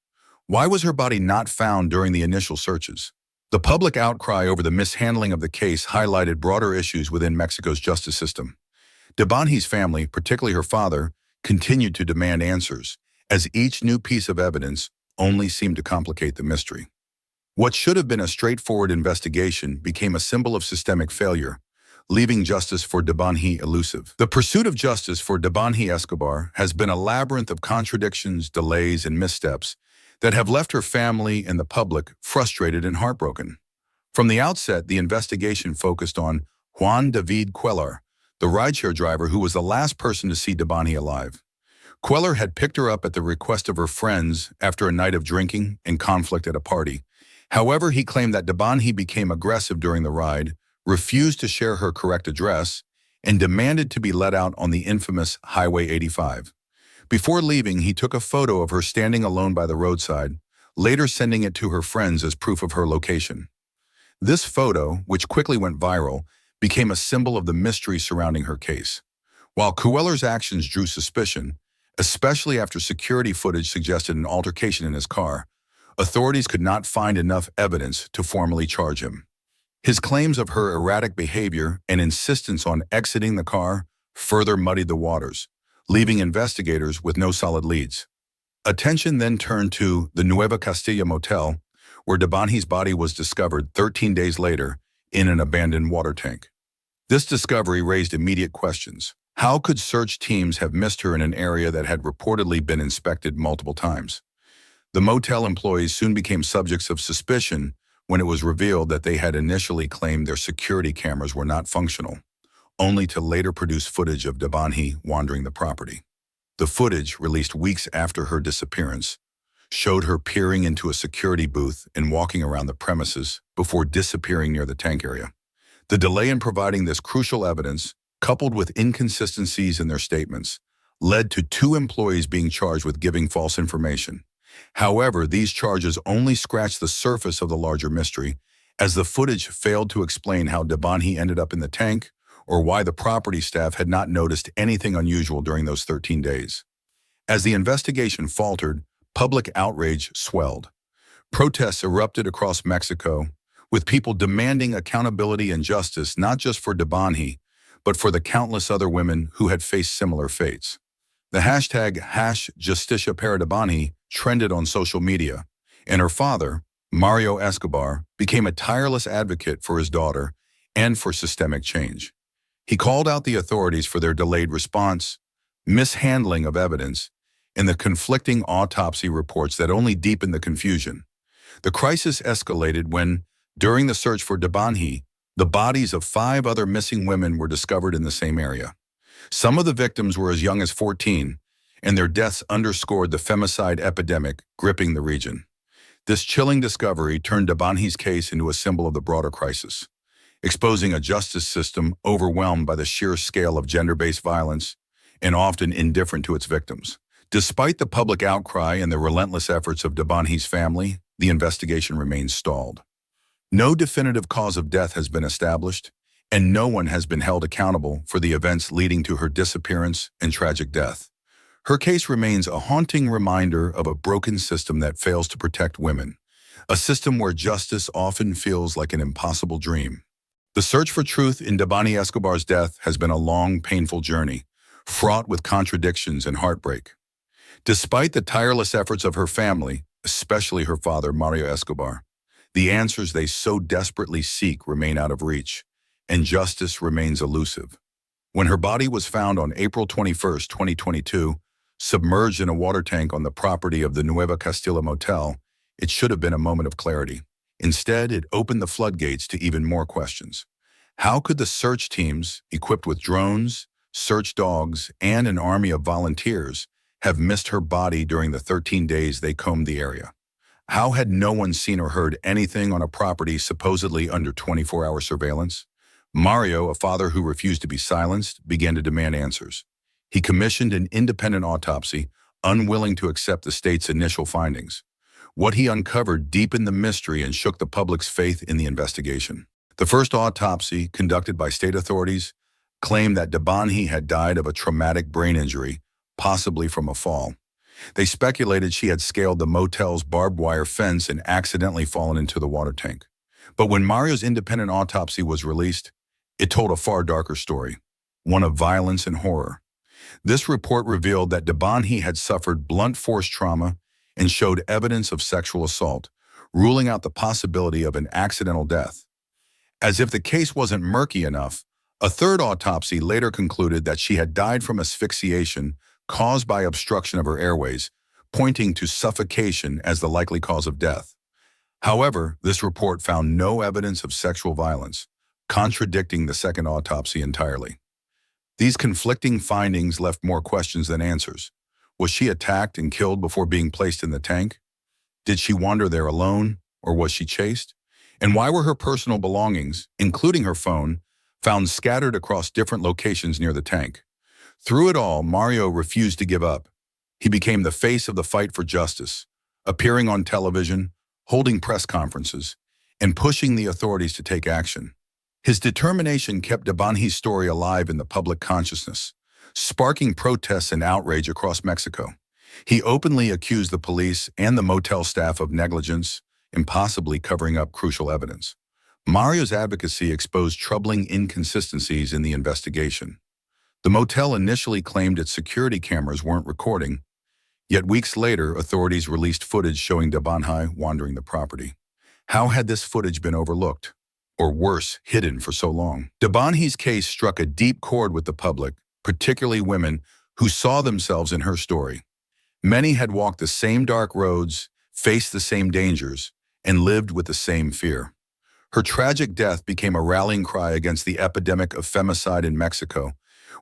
Why was her body not found during the initial searches? The public outcry over the mishandling of the case highlighted broader issues within Mexico's justice system. Debanhi's family, particularly her father, continued to demand answers, as each new piece of evidence only seemed to complicate the mystery. What should have been a straightforward investigation became a symbol of systemic failure, leaving justice for Debanhi elusive. The pursuit of justice for Debanhi Escobar has been a labyrinth of contradictions, delays, and missteps that have left her family and the public frustrated and heartbroken. From the outset, the investigation focused on Juan David Cuellar, the rideshare driver who was the last person to see Dabani alive. Queller had picked her up at the request of her friends after a night of drinking and conflict at a party. However, he claimed that Dabani became aggressive during the ride, refused to share her correct address, and demanded to be let out on the infamous Highway 85. Before leaving, he took a photo of her standing alone by the roadside, later sending it to her friends as proof of her location. This photo, which quickly went viral, became a symbol of the mystery surrounding her case. While Queller's actions drew suspicion, especially after security footage suggested an altercation in his car, authorities could not find enough evidence to formally charge him. His claims of her erratic behavior and insistence on exiting the car further muddied the waters, leaving investigators with no solid leads. Attention then turned to the Nueva Castilla motel, where Dabani's body was discovered 13 days later in an abandoned water tank. This discovery raised immediate questions. How could search teams have missed her in an area that had reportedly been inspected multiple times? The motel employees soon became subjects of suspicion when it was revealed that they had initially claimed their security cameras were not functional, only to later produce footage of Dabani wandering the property. The footage, released weeks after her disappearance, showed her peering into a security booth and walking around the premises before disappearing near the tank area. The delay in providing this crucial evidence, coupled with inconsistencies in their statements, led to 2 employees being charged with giving false information. However, these charges only scratched the surface of the larger mystery, as the footage failed to explain how Dabani ended up in the tank or why the property staff had not noticed anything unusual during those 13 days. As the investigation faltered, public outrage swelled. Protests erupted across Mexico, with people demanding accountability and justice not just for Dabani, but for the countless other women who had faced similar fates. The hashtag #JusticiaParaDabani trended on social media, and her father, Mario Escobar, became a tireless advocate for his daughter and for systemic change. He called out the authorities for their delayed response, mishandling of evidence, and the conflicting autopsy reports that only deepened the confusion. The crisis escalated when, during the search for Dabani, the bodies of 5 other missing women were discovered in the same area. Some of the victims were as young as 14, and their deaths underscored the femicide epidemic gripping the region. This chilling discovery turned Dabani's case into a symbol of the broader crisis, exposing a justice system overwhelmed by the sheer scale of gender-based violence and often indifferent to its victims. Despite the public outcry and the relentless efforts of Dabani's family, the investigation remains stalled. No definitive cause of death has been established, and no one has been held accountable for the events leading to her disappearance and tragic death. Her case remains a haunting reminder of a broken system that fails to protect women, a system where justice often feels like an impossible dream. The search for truth in Dabani Escobar's death has been a long, painful journey, fraught with contradictions and heartbreak. Despite the tireless efforts of her family, especially her father, Mario Escobar, the answers they so desperately seek remain out of reach, and justice remains elusive. When her body was found on April 21, 2022, submerged in a water tank on the property of the Nueva Castilla motel, it should have been a moment of clarity. Instead, it opened the floodgates to even more questions. How could the search teams, equipped with drones, search dogs, and an army of volunteers, have missed her body during the 13 days they combed the area? How had no one seen or heard anything on a property supposedly under 24-hour surveillance? Mario, a father who refused to be silenced, began to demand answers. He commissioned an independent autopsy, unwilling to accept the state's initial findings. What he uncovered deepened the mystery and shook the public's faith in the investigation. The first autopsy, conducted by state authorities, claimed that Dabani had died of a traumatic brain injury, possibly from a fall. They speculated she had scaled the motel's barbed wire fence and accidentally fallen into the water tank. But when Mario's independent autopsy was released, it told a far darker story, one of violence and horror. This report revealed that Dabani had suffered blunt force trauma and showed evidence of sexual assault, ruling out the possibility of an accidental death. As if the case wasn't murky enough, a third autopsy later concluded that she had died from asphyxiation caused by obstruction of her airways, pointing to suffocation as the likely cause of death. However, this report found no evidence of sexual violence, contradicting the second autopsy entirely. These conflicting findings left more questions than answers. Was she attacked and killed before being placed in the tank? Did she wander there alone, or was she chased? And why were her personal belongings, including her phone, found scattered across different locations near the tank? Through it all, Mario refused to give up. He became the face of the fight for justice, appearing on television, holding press conferences, and pushing the authorities to take action. His determination kept Debanhi's story alive in the public consciousness, sparking protests and outrage across Mexico. He openly accused the police and the motel staff of negligence, impossibly covering up crucial evidence. Mario's advocacy exposed troubling inconsistencies in the investigation. The motel initially claimed its security cameras weren't recording, yet weeks later, authorities released footage showing Debanhi wandering the property. How had this footage been overlooked? Or worse, hidden for so long? Debanhi's case struck a deep chord with the public, particularly women who saw themselves in her story. Many had walked the same dark roads, faced the same dangers, and lived with the same fear. Her tragic death became a rallying cry against the epidemic of femicide in Mexico,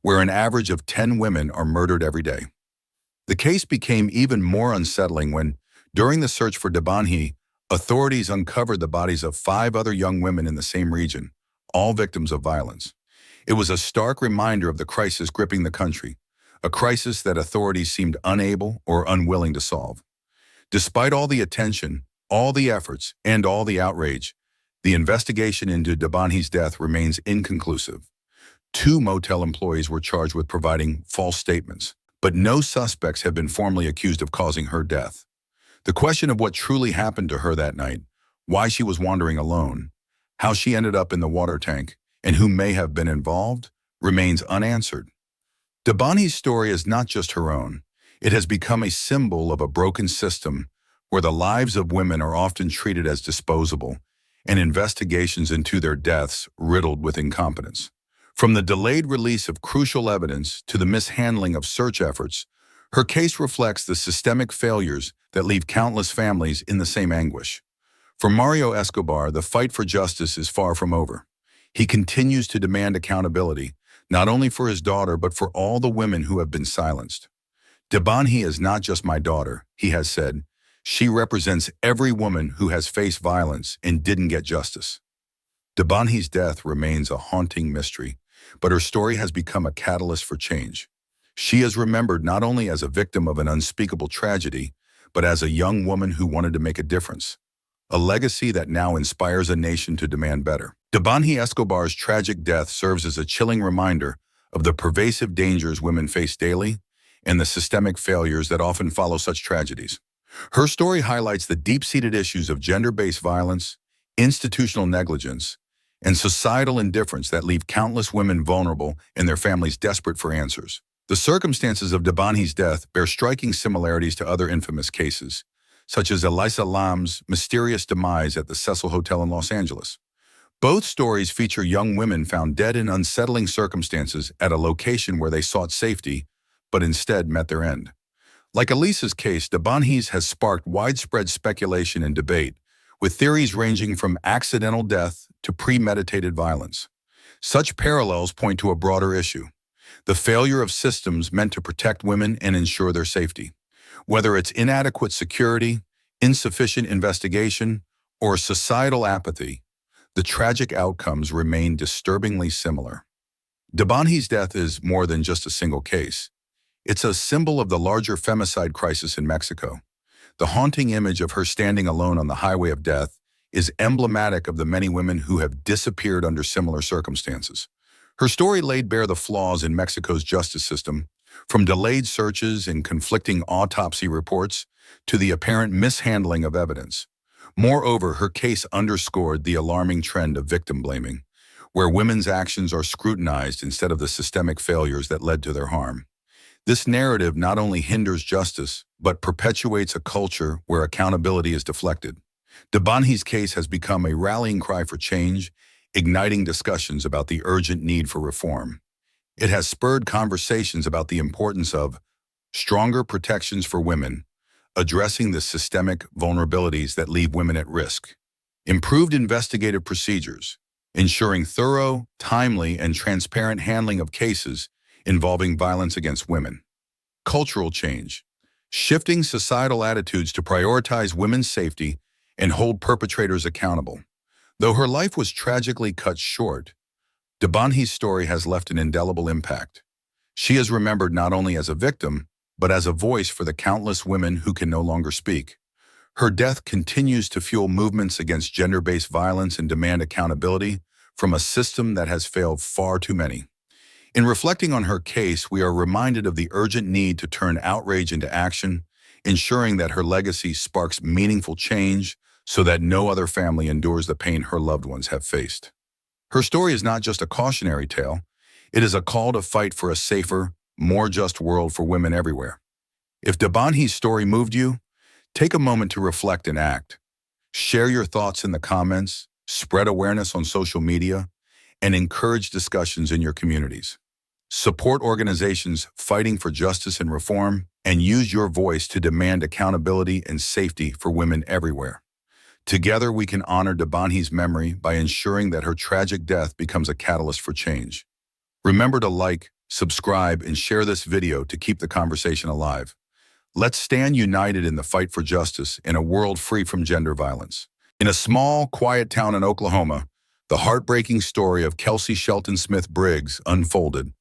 where an average of 10 women are murdered every day. The case became even more unsettling when, during the search for Debanhi, authorities uncovered the bodies of 5 other young women in the same region, all victims of violence. It was a stark reminder of the crisis gripping the country, a crisis that authorities seemed unable or unwilling to solve. Despite all the attention, all the efforts, and all the outrage, the investigation into Debanhi's death remains inconclusive. 2 motel employees were charged with providing false statements, but no suspects have been formally accused of causing her death. The question of what truly happened to her that night, why she was wandering alone, how she ended up in the water tank, and who may have been involved, remains unanswered. Debanhi's story is not just her own. It has become a symbol of a broken system where the lives of women are often treated as disposable and investigations into their deaths riddled with incompetence. From the delayed release of crucial evidence to the mishandling of search efforts, her case reflects the systemic failures that leave countless families in the same anguish. For Mario Escobar, the fight for justice is far from over. He continues to demand accountability, not only for his daughter, but for all the women who have been silenced. Debanhi is not just my daughter, he has said. She represents every woman who has faced violence and didn't get justice. Debanhi's death remains a haunting mystery, but her story has become a catalyst for change. She is remembered not only as a victim of an unspeakable tragedy, but as a young woman who wanted to make a difference, a legacy that now inspires a nation to demand better. Debanhi Escobar's tragic death serves as a chilling reminder of the pervasive dangers women face daily and the systemic failures that often follow such tragedies. Her story highlights the deep-seated issues of gender-based violence, institutional negligence, and societal indifference that leave countless women vulnerable and their families desperate for answers. The circumstances of Debanhi's death bear striking similarities to other infamous cases, such as Elisa Lam's mysterious demise at the Cecil Hotel in Los Angeles. Both stories feature young women found dead in unsettling circumstances at a location where they sought safety, but instead met their end. Like Elisa's case, Debanhi's has sparked widespread speculation and debate, with theories ranging from accidental death to premeditated violence. Such parallels point to a broader issue: the failure of systems meant to protect women and ensure their safety. Whether it's inadequate security, insufficient investigation, or societal apathy, the tragic outcomes remain disturbingly similar. Debanhi's death is more than just a single case. It's a symbol of the larger femicide crisis in Mexico. The haunting image of her standing alone on the highway of death is emblematic of the many women who have disappeared under similar circumstances. Her story laid bare the flaws in Mexico's justice system, from delayed searches and conflicting autopsy reports to the apparent mishandling of evidence. Moreover, her case underscored the alarming trend of victim blaming, where women's actions are scrutinized instead of the systemic failures that led to their harm. This narrative not only hinders justice, but perpetuates a culture where accountability is deflected. Debanhi's case has become a rallying cry for change, igniting discussions about the urgent need for reform. It has spurred conversations about the importance of stronger protections for women, addressing the systemic vulnerabilities that leave women at risk, improved investigative procedures, ensuring thorough, timely, and transparent handling of cases, involving violence against women. Cultural change, shifting societal attitudes to prioritize women's safety and hold perpetrators accountable. Though her life was tragically cut short, Debanhi's story has left an indelible impact. She is remembered not only as a victim, but as a voice for the countless women who can no longer speak. Her death continues to fuel movements against gender-based violence and demand accountability from a system that has failed far too many. In reflecting on her case, we are reminded of the urgent need to turn outrage into action, ensuring that her legacy sparks meaningful change so that no other family endures the pain her loved ones have faced. Her story is not just a cautionary tale, it is a call to fight for a safer, more just world for women everywhere. If Debanhi's story moved you, take a moment to reflect and act. Share your thoughts in the comments, spread awareness on social media, and encourage discussions in your communities. Support organizations fighting for justice and reform, and use your voice to demand accountability and safety for women everywhere. Together, we can honor Debanhi's memory by ensuring that her tragic death becomes a catalyst for change. Remember to like, subscribe, and share this video to keep the conversation alive. Let's stand united in the fight for justice in a world free from gender violence. In a small, quiet town in Oklahoma, the heartbreaking story of Kelsey Shelton Smith Briggs unfolded.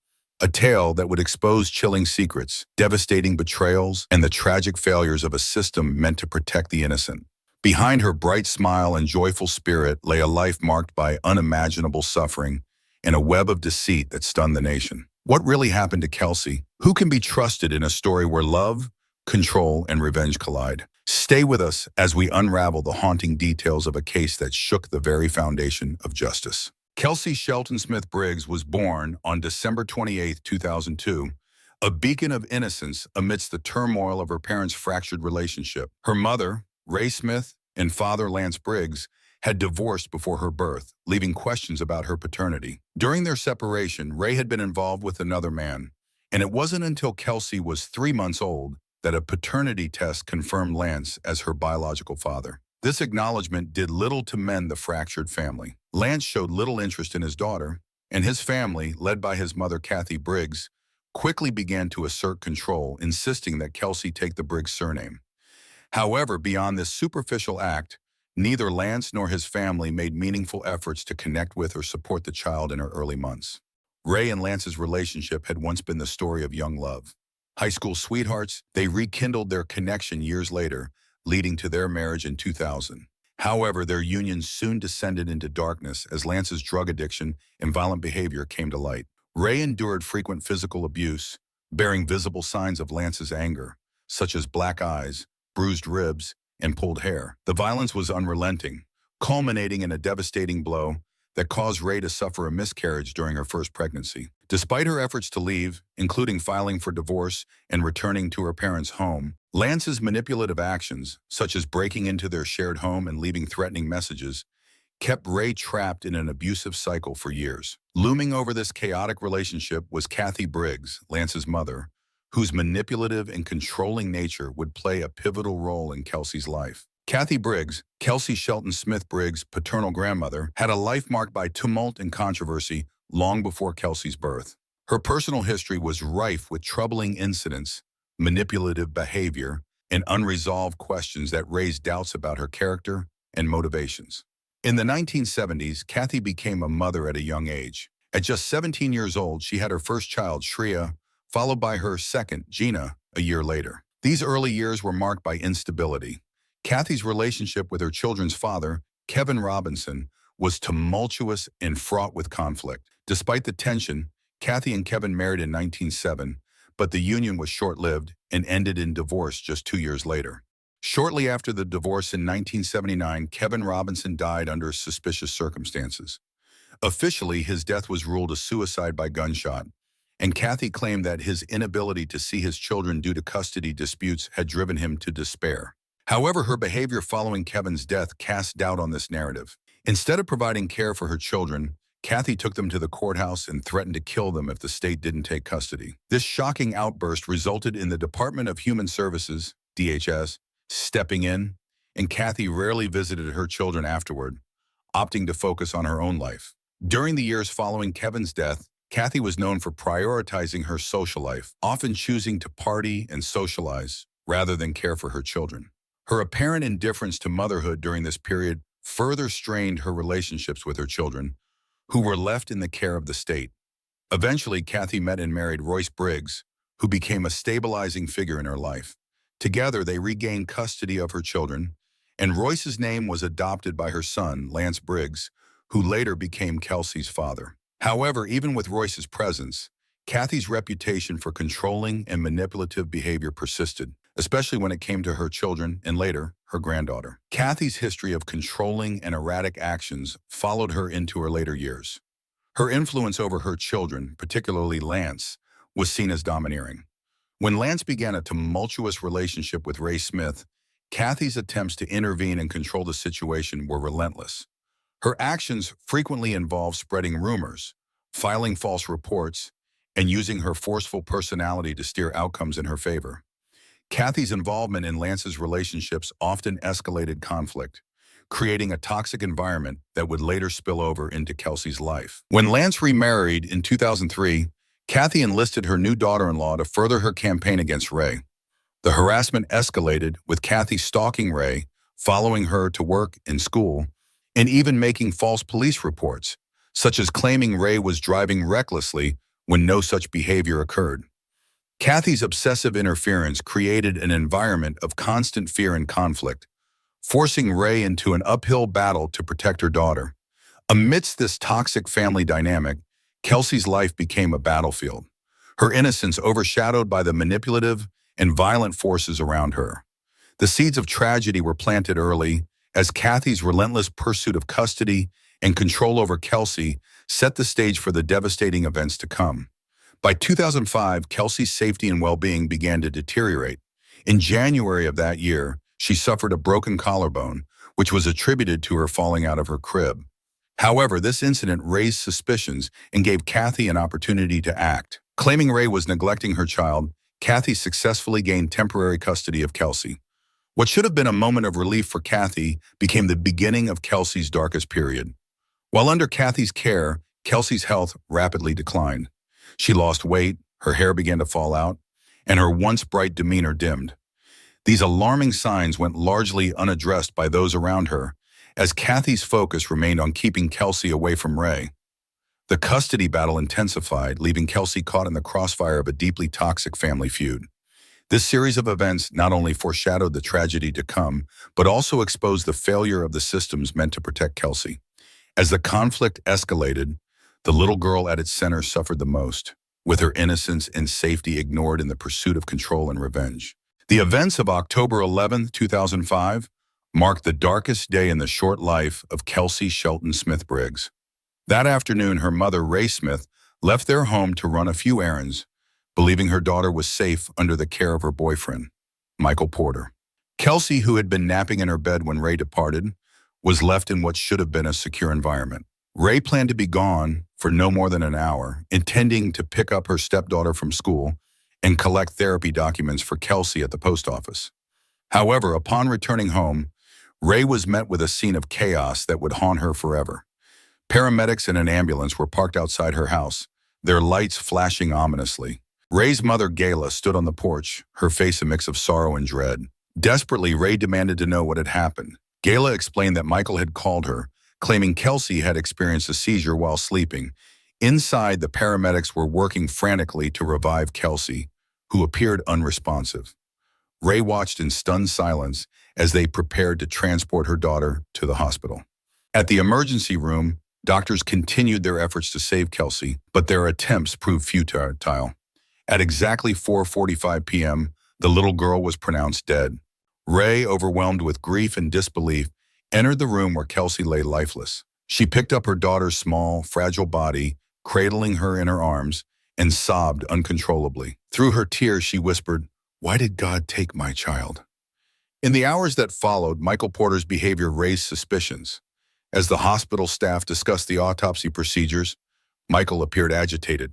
A tale that would expose chilling secrets, devastating betrayals, and the tragic failures of a system meant to protect the innocent. Behind her bright smile and joyful spirit lay a life marked by unimaginable suffering and a web of deceit that stunned the nation. What really happened to Kelsey? Who can be trusted in a story where love, control, and revenge collide? Stay with us as we unravel the haunting details of a case that shook the very foundation of justice. Kelsey Shelton Smith Briggs was born on December 28, 2002, a beacon of innocence amidst the turmoil of her parents' fractured relationship. Her mother, Ray Smith, and father, Lance Briggs, had divorced before her birth, leaving questions about her paternity. During their separation, Ray had been involved with another man, and it wasn't until Kelsey was 3 months old that a paternity test confirmed Lance as her biological father. This acknowledgement did little to mend the fractured family. Lance showed little interest in his daughter, and his family, led by his mother, Kathy Briggs, quickly began to assert control, insisting that Kelsey take the Briggs surname. However, beyond this superficial act, neither Lance nor his family made meaningful efforts to connect with or support the child in her early months. Ray and Lance's relationship had once been the story of young love. High school sweethearts, they rekindled their connection years later, leading to their marriage in 2000. However, their union soon descended into darkness as Lance's drug addiction and violent behavior came to light. Ray endured frequent physical abuse, bearing visible signs of Lance's anger, such as black eyes, bruised ribs, and pulled hair. The violence was unrelenting, culminating in a devastating blow that caused Ray to suffer a miscarriage during her first pregnancy. Despite her efforts to leave, including filing for divorce and returning to her parents' home, Lance's manipulative actions, such as breaking into their shared home and leaving threatening messages, kept Ray trapped in an abusive cycle for years. Looming over this chaotic relationship was Kathy Briggs, Lance's mother, whose manipulative and controlling nature would play a pivotal role in Kelsey's life. Kathy Briggs, Kelsey Shelton Smith Briggs' paternal grandmother, had a life marked by tumult and controversy long before Kelsey's birth. Her personal history was rife with troubling incidents, manipulative behavior, and unresolved questions that raised doubts about her character and motivations. In the 1970s, Kathy became a mother at a young age. At just 17 years old, she had her first child, Shreya, followed by her second, Gina, a year later. These early years were marked by instability. Kathy's relationship with her children's father, Kevin Robinson, was tumultuous and fraught with conflict. Despite the tension, Kathy and Kevin married in 1907, but the union was short-lived and ended in divorce just 2 years later. Shortly after the divorce in 1979, Kevin Robinson died under suspicious circumstances. Officially, his death was ruled a suicide by gunshot, and Kathy claimed that his inability to see his children due to custody disputes had driven him to despair. However, her behavior following Kevin's death cast doubt on this narrative. Instead of providing care for her children, Kathy took them to the courthouse and threatened to kill them if the state didn't take custody. This shocking outburst resulted in the Department of Human Services, DHS, stepping in, and Kathy rarely visited her children afterward, opting to focus on her own life. During the years following Kevin's death, Kathy was known for prioritizing her social life, often choosing to party and socialize rather than care for her children. Her apparent indifference to motherhood during this period further strained her relationships with her children, who were left in the care of the state. Eventually, Kathy met and married Royce Briggs, who became a stabilizing figure in her life. Together, they regained custody of her children, and Royce's name was adopted by her son, Lance Briggs, who later became Kelsey's father. However, even with Royce's presence, Kathy's reputation for controlling and manipulative behavior persisted, especially when it came to her children and later, her granddaughter. Kathy's history of controlling and erratic actions followed her into her later years. Her influence over her children, particularly Lance, was seen as domineering. When Lance began a tumultuous relationship with Ray Smith, Kathy's attempts to intervene and control the situation were relentless. Her actions frequently involved spreading rumors, filing false reports, and using her forceful personality to steer outcomes in her favor. Kathy's involvement in Lance's relationships often escalated conflict, creating a toxic environment that would later spill over into Kelsey's life. When Lance remarried in 2003, Kathy enlisted her new daughter-in-law to further her campaign against Ray. The harassment escalated, with Kathy stalking Ray, following her to work and school, and even making false police reports, such as claiming Ray was driving recklessly when no such behavior occurred. Kathy's obsessive interference created an environment of constant fear and conflict, forcing Ray into an uphill battle to protect her daughter. Amidst this toxic family dynamic, Kelsey's life became a battlefield, her innocence overshadowed by the manipulative and violent forces around her. The seeds of tragedy were planted early, as Kathy's relentless pursuit of custody and control over Kelsey set the stage for the devastating events to come. By 2005, Kelsey's safety and well-being began to deteriorate. In January of that year, she suffered a broken collarbone, which was attributed to her falling out of her crib. However, this incident raised suspicions and gave Kathy an opportunity to act. Claiming Ray was neglecting her child, Kathy successfully gained temporary custody of Kelsey. What should have been a moment of relief for Kathy became the beginning of Kelsey's darkest period. While under Kathy's care, Kelsey's health rapidly declined. She lost weight, her hair began to fall out, and her once bright demeanor dimmed. These alarming signs went largely unaddressed by those around her, as Kathy's focus remained on keeping Kelsey away from Ray. The custody battle intensified, leaving Kelsey caught in the crossfire of a deeply toxic family feud. This series of events not only foreshadowed the tragedy to come, but also exposed the failure of the systems meant to protect Kelsey. As the conflict escalated, the little girl at its center suffered the most, with her innocence and safety ignored in the pursuit of control and revenge. The events of October 11, 2005, marked the darkest day in the short life of Kelsey Shelton Smith Briggs. That afternoon, her mother, Ray Smith, left their home to run a few errands, believing her daughter was safe under the care of her boyfriend, Michael Porter. Kelsey, who had been napping in her bed when Ray departed, was left in what should have been a secure environment. Ray planned to be gone for no more than an hour, intending to pick up her stepdaughter from school and collect therapy documents for Kelsey at the post office. However, upon returning home, Ray was met with a scene of chaos that would haunt her forever. Paramedics and an ambulance were parked outside her house, their lights flashing ominously. Ray's mother, Gayla, stood on the porch, her face a mix of sorrow and dread. Desperately, Ray demanded to know what had happened. Gayla explained that Michael had called her, claiming Kelsey had experienced a seizure while sleeping. Inside, the paramedics were working frantically to revive Kelsey, who appeared unresponsive. Ray watched in stunned silence as they prepared to transport her daughter to the hospital. At the emergency room, doctors continued their efforts to save Kelsey, but their attempts proved futile. At exactly 4:45 p.m., the little girl was pronounced dead. Ray, overwhelmed with grief and disbelief, entered the room where Kelsey lay lifeless. She picked up her daughter's small, fragile body, cradling her in her arms, and sobbed uncontrollably. Through her tears, she whispered, "Why did God take my child?" In the hours that followed, Michael Porter's behavior raised suspicions. As the hospital staff discussed the autopsy procedures, Michael appeared agitated,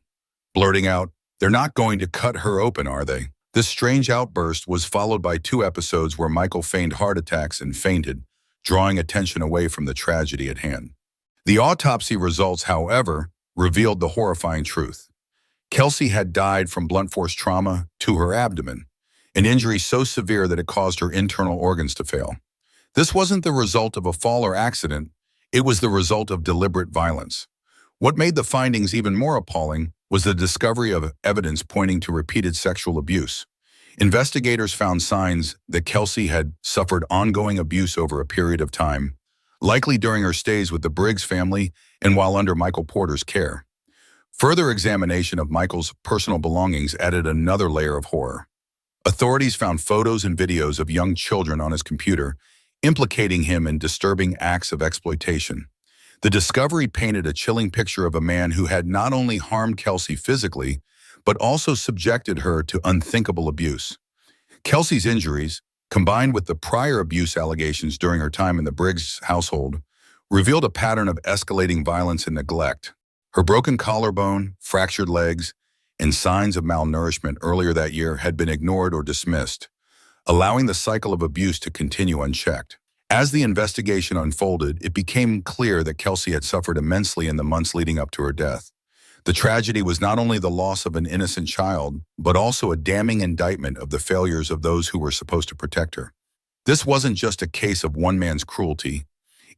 blurting out, "They're not going to cut her open, are they?" This strange outburst was followed by 2 episodes where Michael feigned heart attacks and fainted, drawing attention away from the tragedy at hand. The autopsy results, however, revealed the horrifying truth. Kelsey had died from blunt force trauma to her abdomen, an injury so severe that it caused her internal organs to fail. This wasn't the result of a fall or accident, it was the result of deliberate violence. What made the findings even more appalling was the discovery of evidence pointing to repeated sexual abuse. Investigators found signs that Kelsey had suffered ongoing abuse over a period of time, likely during her stays with the Briggs family and while under Michael Porter's care. Further examination of Michael's personal belongings added another layer of horror. Authorities found photos and videos of young children on his computer, implicating him in disturbing acts of exploitation. The discovery painted a chilling picture of a man who had not only harmed Kelsey physically, but also subjected her to unthinkable abuse. Kelsey's injuries, combined with the prior abuse allegations during her time in the Briggs household, revealed a pattern of escalating violence and neglect. Her broken collarbone, fractured legs, and signs of malnourishment earlier that year had been ignored or dismissed, allowing the cycle of abuse to continue unchecked. As the investigation unfolded, it became clear that Kelsey had suffered immensely in the months leading up to her death. The tragedy was not only the loss of an innocent child, but also a damning indictment of the failures of those who were supposed to protect her. This wasn't just a case of one man's cruelty.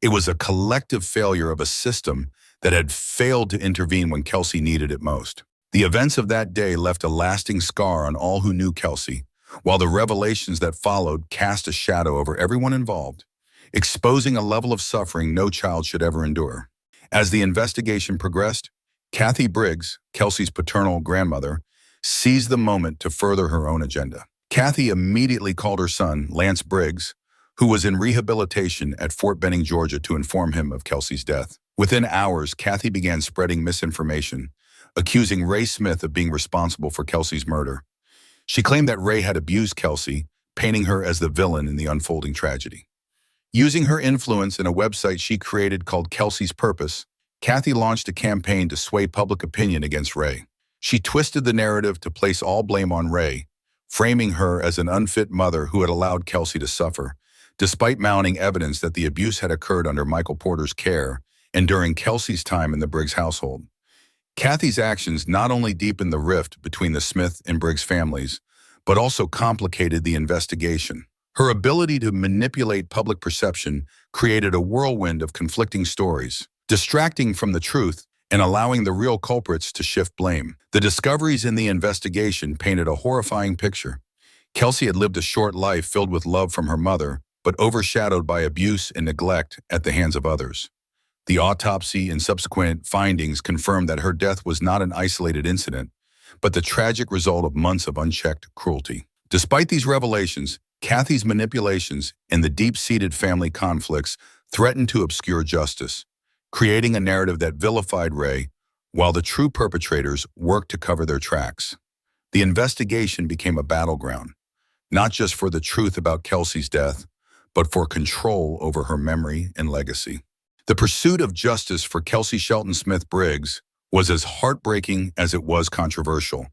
It was a collective failure of a system that had failed to intervene when Kelsey needed it most. The events of that day left a lasting scar on all who knew Kelsey, while the revelations that followed cast a shadow over everyone involved, exposing a level of suffering no child should ever endure. As the investigation progressed, Kathy Briggs, Kelsey's paternal grandmother, seized the moment to further her own agenda. Kathy immediately called her son, Lance Briggs, who was in rehabilitation at Fort Benning, Georgia, to inform him of Kelsey's death. Within hours, Kathy began spreading misinformation, accusing Ray Smith of being responsible for Kelsey's murder. She claimed that Ray had abused Kelsey, painting her as the villain in the unfolding tragedy. Using her influence in a website she created called Kelsey's Purpose, Kathy launched a campaign to sway public opinion against Ray. She twisted the narrative to place all blame on Ray, framing her as an unfit mother who had allowed Kelsey to suffer, despite mounting evidence that the abuse had occurred under Michael Porter's care and during Kelsey's time in the Briggs household. Kathy's actions not only deepened the rift between the Smith and Briggs families, but also complicated the investigation. Her ability to manipulate public perception created a whirlwind of conflicting stories, distracting from the truth and allowing the real culprits to shift blame. The discoveries in the investigation painted a horrifying picture. Kelsey had lived a short life filled with love from her mother, but overshadowed by abuse and neglect at the hands of others. The autopsy and subsequent findings confirmed that her death was not an isolated incident, but the tragic result of months of unchecked cruelty. Despite these revelations, Kathy's manipulations and the deep-seated family conflicts threatened to obscure justice, creating a narrative that vilified Ray, while the true perpetrators worked to cover their tracks. The investigation became a battleground, not just for the truth about Kelsey's death, but for control over her memory and legacy. The pursuit of justice for Kelsey Shelton Smith Briggs was as heartbreaking as it was controversial,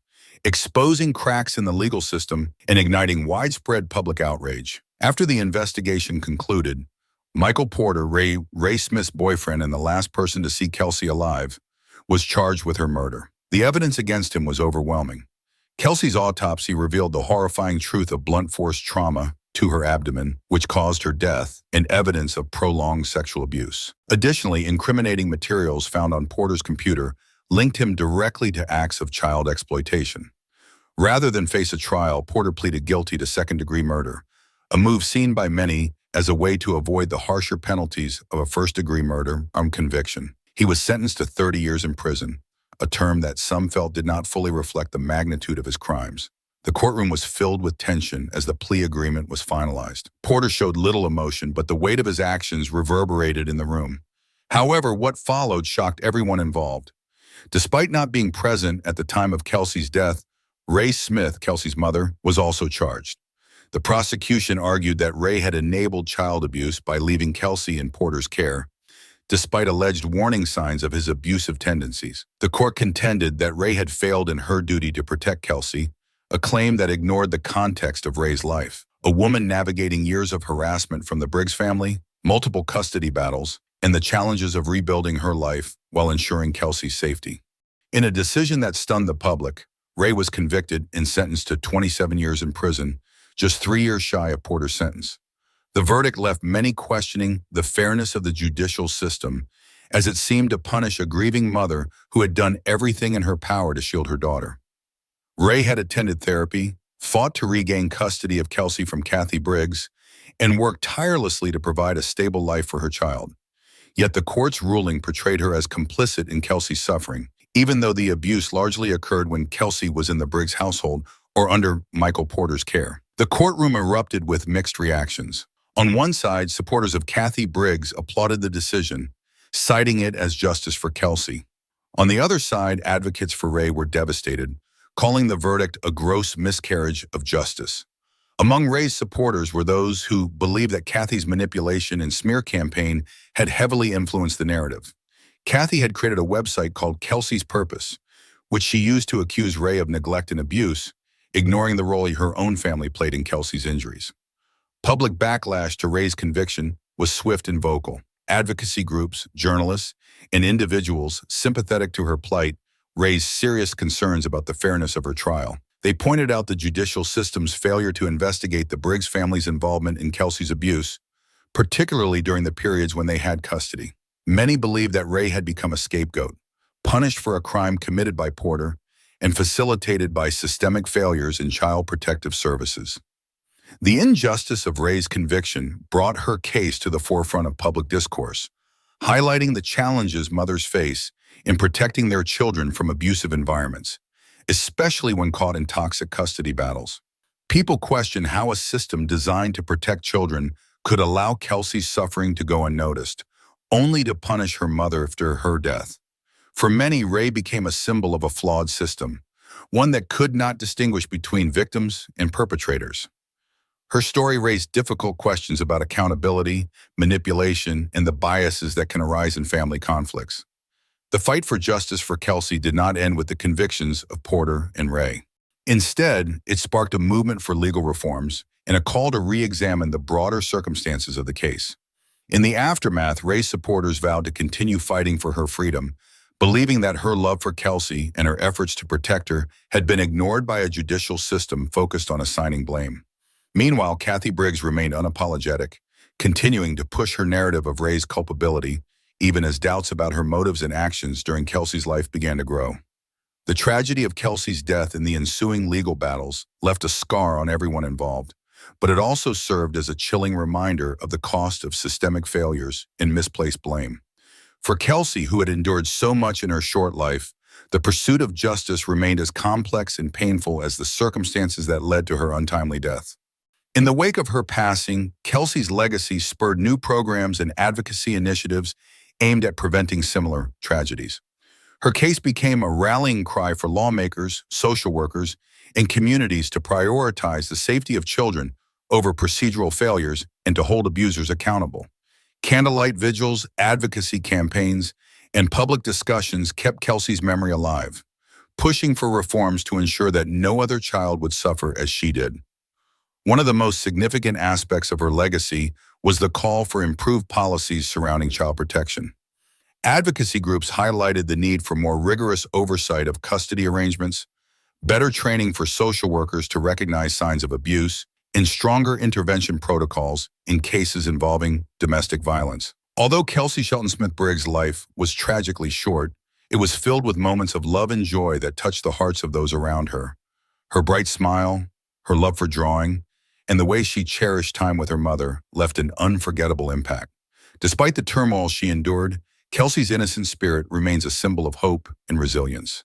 exposing cracks in the legal system and igniting widespread public outrage. After the investigation concluded, Michael Porter, Ray Smith's boyfriend and the last person to see Kelsey alive, was charged with her murder. The evidence against him was overwhelming. Kelsey's autopsy revealed the horrifying truth of blunt force trauma to her abdomen, which caused her death, and evidence of prolonged sexual abuse. Additionally, incriminating materials found on Porter's computer linked him directly to acts of child exploitation. Rather than face a trial, Porter pleaded guilty to second-degree murder, a move seen by many as a way to avoid the harsher penalties of a first-degree murder on conviction. He was sentenced to 30 years in prison, a term that some felt did not fully reflect the magnitude of his crimes. The courtroom was filled with tension as the plea agreement was finalized. Porter showed little emotion, but the weight of his actions reverberated in the room. However, what followed shocked everyone involved. Despite not being present at the time of Kelsey's death, Ray Smith, Kelsey's mother, was also charged. The prosecution argued that Ray had enabled child abuse by leaving Kelsey in Porter's care, despite alleged warning signs of his abusive tendencies. The court contended that Ray had failed in her duty to protect Kelsey, a claim that ignored the context of Ray's life. A woman navigating years of harassment from the Briggs family, multiple custody battles, and the challenges of rebuilding her life while ensuring Kelsey's safety. In a decision that stunned the public, Ray was convicted and sentenced to 27 years in prison, just 3 years shy of Porter's sentence. The verdict left many questioning the fairness of the judicial system, as it seemed to punish a grieving mother who had done everything in her power to shield her daughter. Ray had attended therapy, fought to regain custody of Kelsey from Kathy Briggs, and worked tirelessly to provide a stable life for her child. Yet the court's ruling portrayed her as complicit in Kelsey's suffering, even though the abuse largely occurred when Kelsey was in the Briggs household or under Michael Porter's care. The courtroom erupted with mixed reactions. On one side, supporters of Kathy Briggs applauded the decision, citing it as justice for Kelsey. On the other side, advocates for Ray were devastated, calling the verdict a gross miscarriage of justice. Among Ray's supporters were those who believed that Kathy's manipulation and smear campaign had heavily influenced the narrative. Kathy had created a website called Kelsey's Purpose, which she used to accuse Ray of neglect and abuse, ignoring the role her own family played in Kelsey's injuries. Public backlash to Ray's conviction was swift and vocal. Advocacy groups, journalists, and individuals sympathetic to her plight raised serious concerns about the fairness of her trial. They pointed out the judicial system's failure to investigate the Briggs family's involvement in Kelsey's abuse, particularly during the periods when they had custody. Many believed that Ray had become a scapegoat, punished for a crime committed by Porter and facilitated by systemic failures in child protective services. The injustice of Ray's conviction brought her case to the forefront of public discourse, highlighting the challenges mothers face in protecting their children from abusive environments, especially when caught in toxic custody battles. People question how a system designed to protect children could allow Kelsey's suffering to go unnoticed, only to punish her mother after her death. For many, Ray became a symbol of a flawed system, one that could not distinguish between victims and perpetrators. Her story raised difficult questions about accountability, manipulation, and the biases that can arise in family conflicts. The fight for justice for Kelsey did not end with the convictions of Porter and Ray. Instead, it sparked a movement for legal reforms and a call to re-examine the broader circumstances of the case. In the aftermath, Ray's supporters vowed to continue fighting for her freedom, believing that her love for Kelsey and her efforts to protect her had been ignored by a judicial system focused on assigning blame. Meanwhile, Kathy Briggs remained unapologetic, continuing to push her narrative of Ray's culpability, even as doubts about her motives and actions during Kelsey's life began to grow. The tragedy of Kelsey's death and the ensuing legal battles left a scar on everyone involved, but it also served as a chilling reminder of the cost of systemic failures and misplaced blame. For Kelsey, who had endured so much in her short life, the pursuit of justice remained as complex and painful as the circumstances that led to her untimely death. In the wake of her passing, Kelsey's legacy spurred new programs and advocacy initiatives aimed at preventing similar tragedies. Her case became a rallying cry for lawmakers, social workers, and communities to prioritize the safety of children over procedural failures and to hold abusers accountable. Candlelight vigils, advocacy campaigns, and public discussions kept Kelsey's memory alive, pushing for reforms to ensure that no other child would suffer as she did. One of the most significant aspects of her legacy was the call for improved policies surrounding child protection. Advocacy groups highlighted the need for more rigorous oversight of custody arrangements, better training for social workers to recognize signs of abuse, and stronger intervention protocols in cases involving domestic violence. Although Kelsey Shelton Smith Briggs' life was tragically short, it was filled with moments of love and joy that touched the hearts of those around her. Her bright smile, her love for drawing, and the way she cherished time with her mother left an unforgettable impact. Despite the turmoil she endured, Kelsey's innocent spirit remains a symbol of hope and resilience.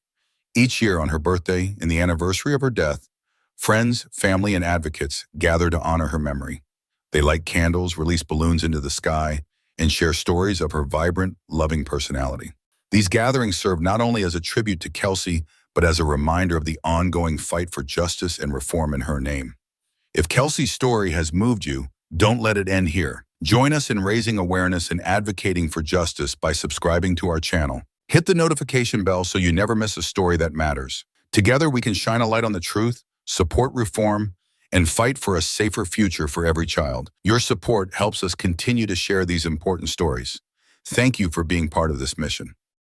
Each year on her birthday and the anniversary of her death, friends, family, and advocates gather to honor her memory. They light candles, release balloons into the sky, and share stories of her vibrant, loving personality. These gatherings serve not only as a tribute to Kelsey, but as a reminder of the ongoing fight for justice and reform in her name. If Kelsey's story has moved you, don't let it end here. Join us in raising awareness and advocating for justice by subscribing to our channel. Hit the notification bell so you never miss a story that matters. Together we can shine a light on the truth, support reform, and fight for a safer future for every child. Your support helps us continue to share these important stories. Thank you for being part of this mission.